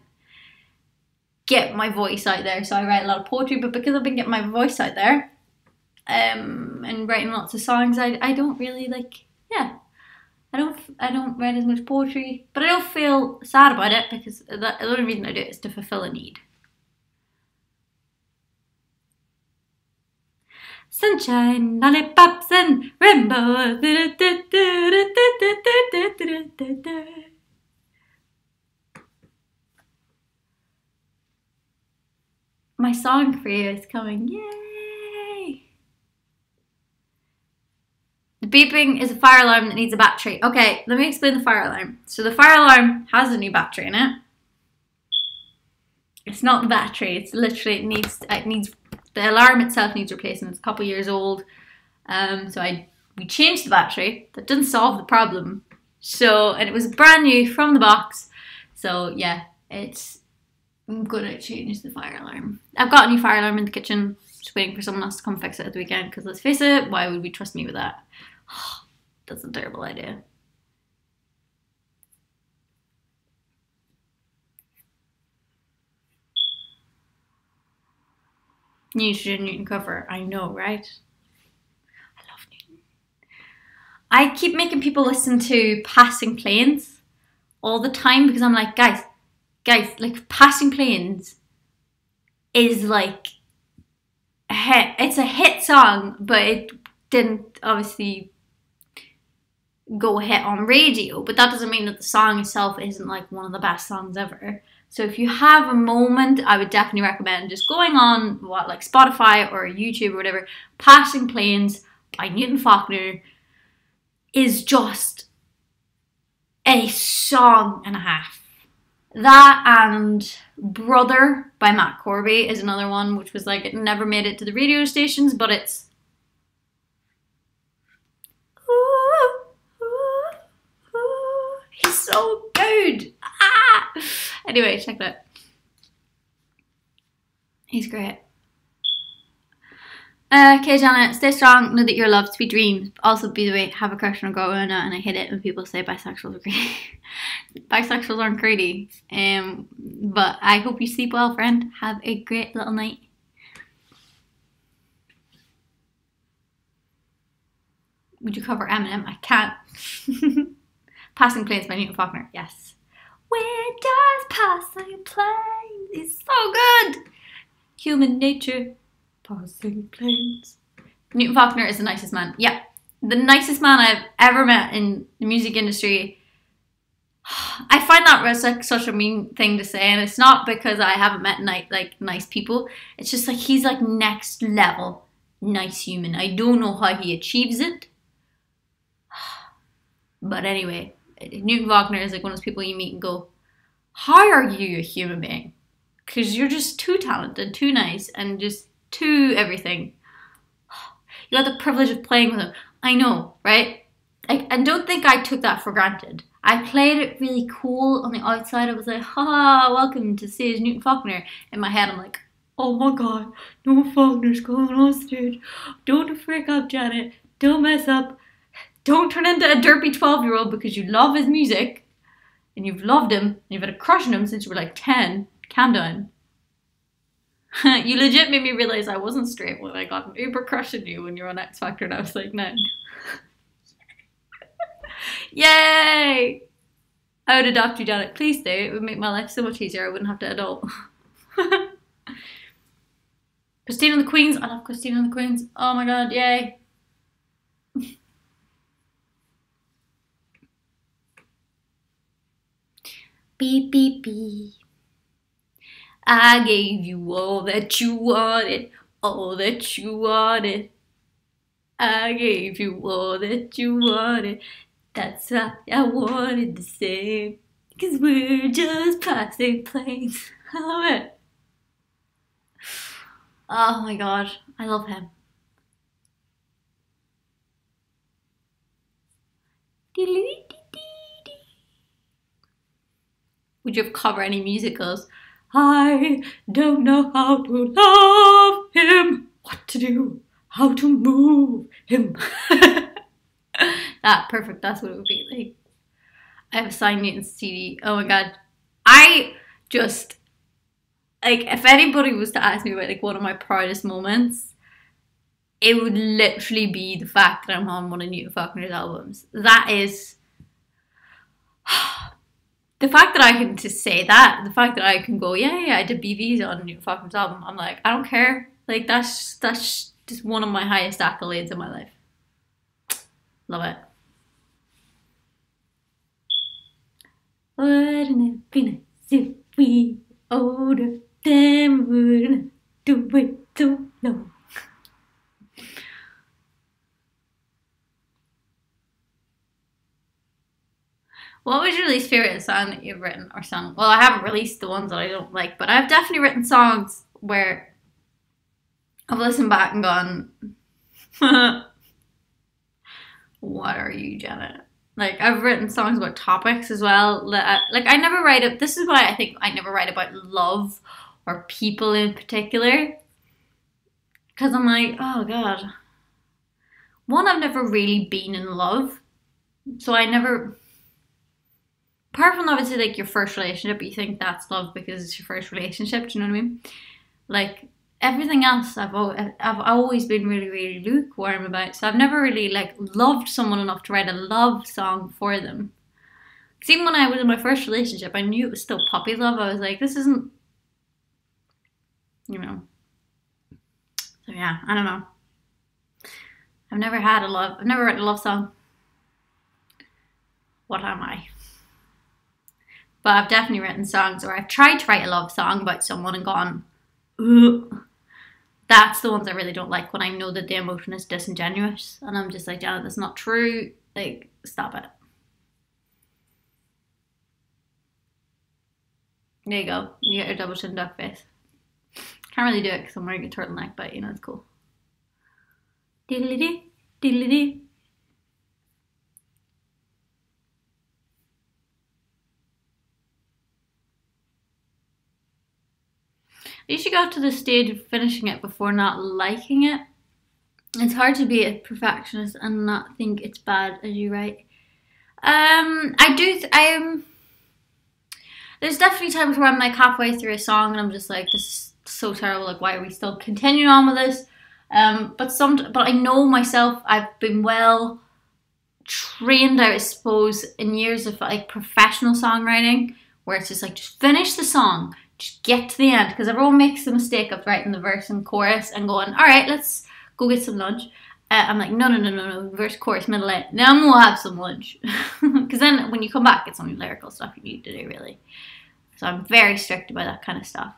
get my voice out there. So I write a lot of poetry, but because I've been getting my voice out there and writing lots of songs, I don't really like, yeah, I don't write as much poetry, but I don't feel sad about it because the only reason I do it is to fulfill a need. Sunshine, lollipops, and rainbows. My song for you is coming. Yay! The beeping is a fire alarm that needs a battery. Okay, let me explain the fire alarm. So the fire alarm has a new battery in it. It's not the battery. It's literally it needs. The alarm itself needs replacing. It's a couple years old. So we changed the battery. That didn't solve the problem. And it was brand new from the box. So yeah, I'm gonna change the fire alarm. I've got a new fire alarm in the kitchen. Just waiting for someone else to come fix it at the weekend. Because let's face it, why would we trust me with that? That's a terrible idea. Newton cover. I know, right? I love Newton. I keep making people listen to Passing Planes all the time because I'm like, guys, like Passing Planes is like a hit. It's a hit song, but it didn't obviously go hit on radio, but that doesn't mean that the song itself isn't like one of the best songs ever. So if you have a moment, I would definitely recommend just going on like Spotify or YouTube or whatever. Passing Planes by Newton Faulkner is just a song and a half. That and Brother by Matt Corby is another one, which was like, it never made it to the radio stations, but it's he's so good. Anyway, check that. He's great. Okay, Janet, stay strong, know that you're loved, sweet dreams. Also, by the way, have a crush on a girl and I hate it when people say bisexuals are greedy. Bisexuals aren't greedy. But I hope you sleep well, friend. Have a great little night. Would you cover Eminem? I can't. Passing Planes by Newton Faulkner, yes. We're just passing planes. It's so good. Human nature. Passing planes. Newton Faulkner is the nicest man. Yeah, the nicest man I've ever met in the music industry. I find that like such a mean thing to say, and it's not because I haven't met nice people. It's just like he's like next level nice human. I don't know how he achieves it, but anyway, Newton Faulkner is like one of those people you meet and go, "How are you a human being?" Because you're just too talented, too nice, and just too everything. You got the privilege of playing with him. I know, right? I don't think I took that for granted. I played it really cool on the outside. I was like, ha, welcome to stage Newton Faulkner. In my head, I'm like, oh my god, Newton Faulkner's going on stage. Don't freak up, Janet. Don't mess up. Don't turn into a derpy 12-year-old because you love his music and you've loved him and you've had a crush on him since you were like 10. Calm down. You legit made me realize I wasn't straight when I got an uber crush on you when you were on X Factor and I was like 9. Yay! I would adopt you, Janet. Please do. It would make my life so much easier. I wouldn't have to adult. Christine and the Queens. I love Christine and the Queens. Oh my god, yay. Beep, beep, beep. I gave you all that you wanted, all that you wanted. I gave you all that you wanted. That's what I wanted to say. 'Cause we're just passing planes. I love it. Oh my god, I love him. Would you have covered any musicals? I don't know how to love him, what to do, how to move him. That, perfect, that's what it would be like. I have a signed Newton CD. Oh my god. I just, like, if anybody was to ask me about like one of my proudest moments, it would literally be the fact that I'm on one of Newton Faulkner's albums. That is... The fact that I can just say that, the fact that I can go, yeah, I did BVs on Newton Faulkner's album, I'm like, I don't care. Like, that's just one of my highest accolades in my life. Love it. Wouldn't it be nice if we older than wouldn't do it so long? What was your least favorite song that you've written or sung? Well, I haven't released the ones that I don't like, but I've definitely written songs where I've listened back and gone, what are you, Janet? Like, I've written songs about topics as well. Like, I never write it. This is why I think I never write about love or people in particular. Because I'm like, oh God. One, I've never really been in love. So I never... Apart from obviously like your first relationship, you think that's love because it's your first relationship, do you know what I mean? Like everything else I've always been really, really lukewarm about. So I've never really like loved someone enough to write a love song for them. Because even when I was in my first relationship, I knew it was still puppy love. I was like, this isn't, you know. So yeah, I don't know. I've never written a love song. what am I? But I've definitely written songs, or I've tried to write a love song about someone and gone, ugh. That's the ones I really don't like, when I know that the emotion is disingenuous and I'm just like, Janet, that's not true. Like, stop it. There you go. You get your double chin duck face. Can't really do it because I'm wearing a turtleneck, but you know, it's cool. Diddly-dee, diddly-dee. You should go to the stage of finishing it before not liking it. It's hard to be a perfectionist and not think it's bad as you write. There's definitely times where I'm like halfway through a song and I'm just like, this is so terrible, like why are we still continuing on with this? But I know myself, I've been well trained, I suppose, in years of like professional songwriting, where it's just like, just finish the song, just get to the end, because everyone makes the mistake of writing the verse and chorus and going, all right, let's go get some lunch. I'm like, no, verse, chorus, middle, end, then we'll have some lunch. Because then when you come back, it's only lyrical stuff you need to do, really. So I'm very strict about that kind of stuff.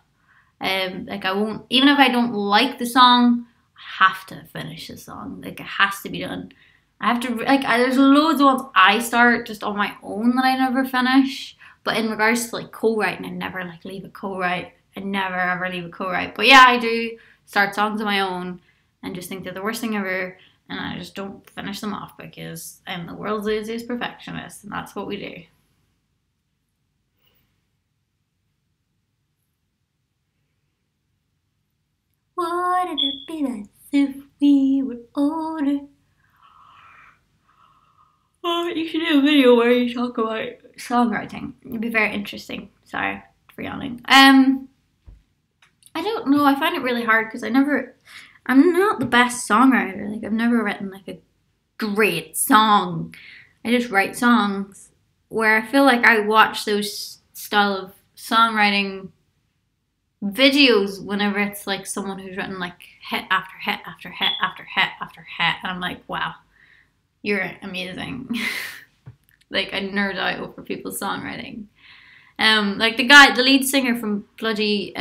Like I won't, even if I don't like the song, I have to finish the song. Like it has to be done. I have to, like, there's loads of ones I start just on my own that I never finish. But in regards to like co-writing, I never like leave a co-write. I never ever leave a co-write. But yeah, I do start songs on my own and just think they're the worst thing ever. And I just don't finish them off because I'm the world's laziest perfectionist. And that's what we do. Wouldn't it be nice if we were older? Oh, you should do a video where you talk about songwriting. It'd be very interesting. Sorry for yawning. I don't know. I find it really hard because I'm not the best songwriter. Like I've never written like a great song. I just write songs where I feel like I watch those style of songwriting videos whenever it's like someone who's written like hit after hit after hit after hit after hit, and I'm like, wow, you're amazing. Like I nerd out over people's songwriting. Like the lead singer from bloody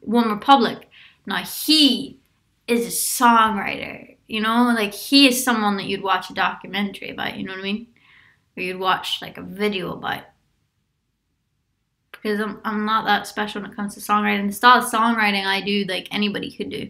One Republic. Now he is a songwriter, you know, like he is someone that you'd watch a documentary about, you know what I mean? Or you'd watch like a video about. Because I'm not that special when it comes to songwriting. The style of songwriting I do, like anybody could do.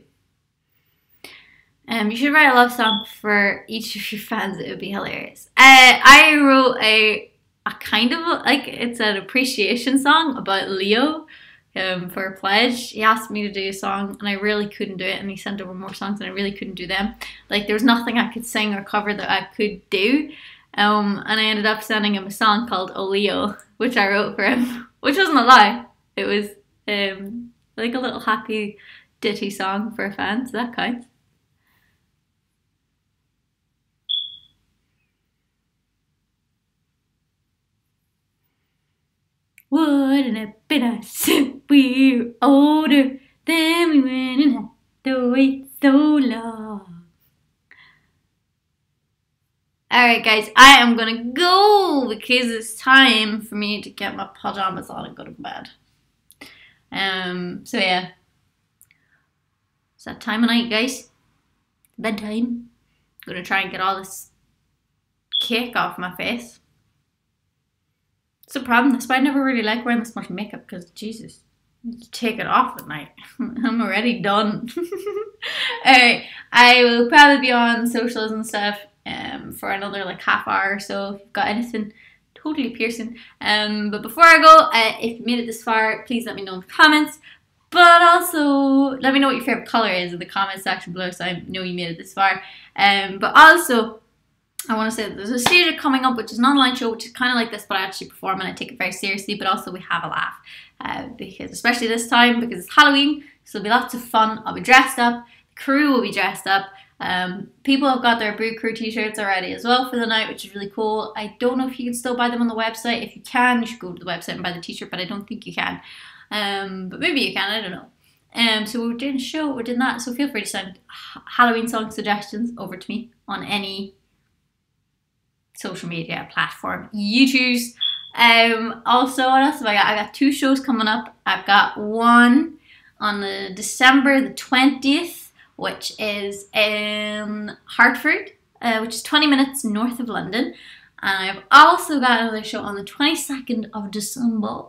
You should write a love song for each of your fans. It would be hilarious. I wrote a kind of like, it's an appreciation song about Leo for a pledge. He asked me to do a song and I really couldn't do it, and he sent over more songs and I really couldn't do them. Like there was nothing I could sing or cover that I could do. And I ended up sending him a song called Oh Leo, which I wrote for him, which wasn't a lie. It was like a little happy ditty song for a fan, so that counts. Wouldn't it be nice if we were older than we went and had to wait so long? Alright guys, I am gonna go because it's time for me to get my pajamas on and go to bed. So yeah. It's that time of night, guys. Bedtime. I'm gonna try and get all this cake off my face. It's a problem. That's why I never really like wearing this much makeup, because Jesus, you take it off at night. I'm already done. Alright, I will probably be on socials and stuff for another like half hour or so. If you've got anything totally piercing. But before I go, if you made it this far, please let me know in the comments. But also, let me know what your favorite color is in the comments section below, so I know you made it this far. But also, I want to say that there's a stage coming up, which is an online show, which is kind of like this, but I actually perform and I take it very seriously, but also we have a laugh. Because especially this time, because it's Halloween, so there'll be lots of fun. I'll be dressed up, the crew will be dressed up. People have got their Brew Crew t-shirts already as well for the night, which is really cool. I don't know if you can still buy them on the website. If you can, you should go to the website and buy the t-shirt, but I don't think you can. But maybe you can, I don't know. So we're doing a show, we're doing that, so feel free to send Halloween song suggestions over to me on any social media platform you choose. Also, what else have I got? I got 2 shows coming up. I've got one on the December the 20th, which is in Hartford, which is 20 minutes north of London. And I've also got another show on the 22nd of December,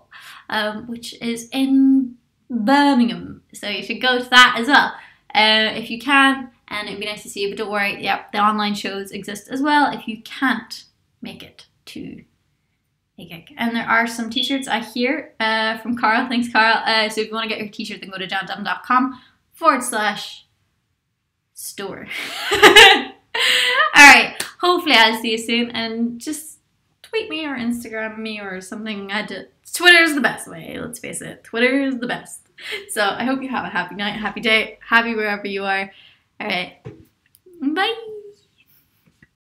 which is in Birmingham. So you should go to that as well, if you can. And it'd be nice to see you, but don't worry, yep, the online shows exist as well if you can't make it to a gig. And there are some t-shirts I hear from Carl. Thanks, Carl. So if you want to get your t-shirt, then go to jandam.com/store. Alright, hopefully I'll see you soon, and just tweet me or Instagram me or something. Twitter's the best way, let's face it. Twitter is the best. So I hope you have a happy night, happy day, happy wherever you are. Alright, bye!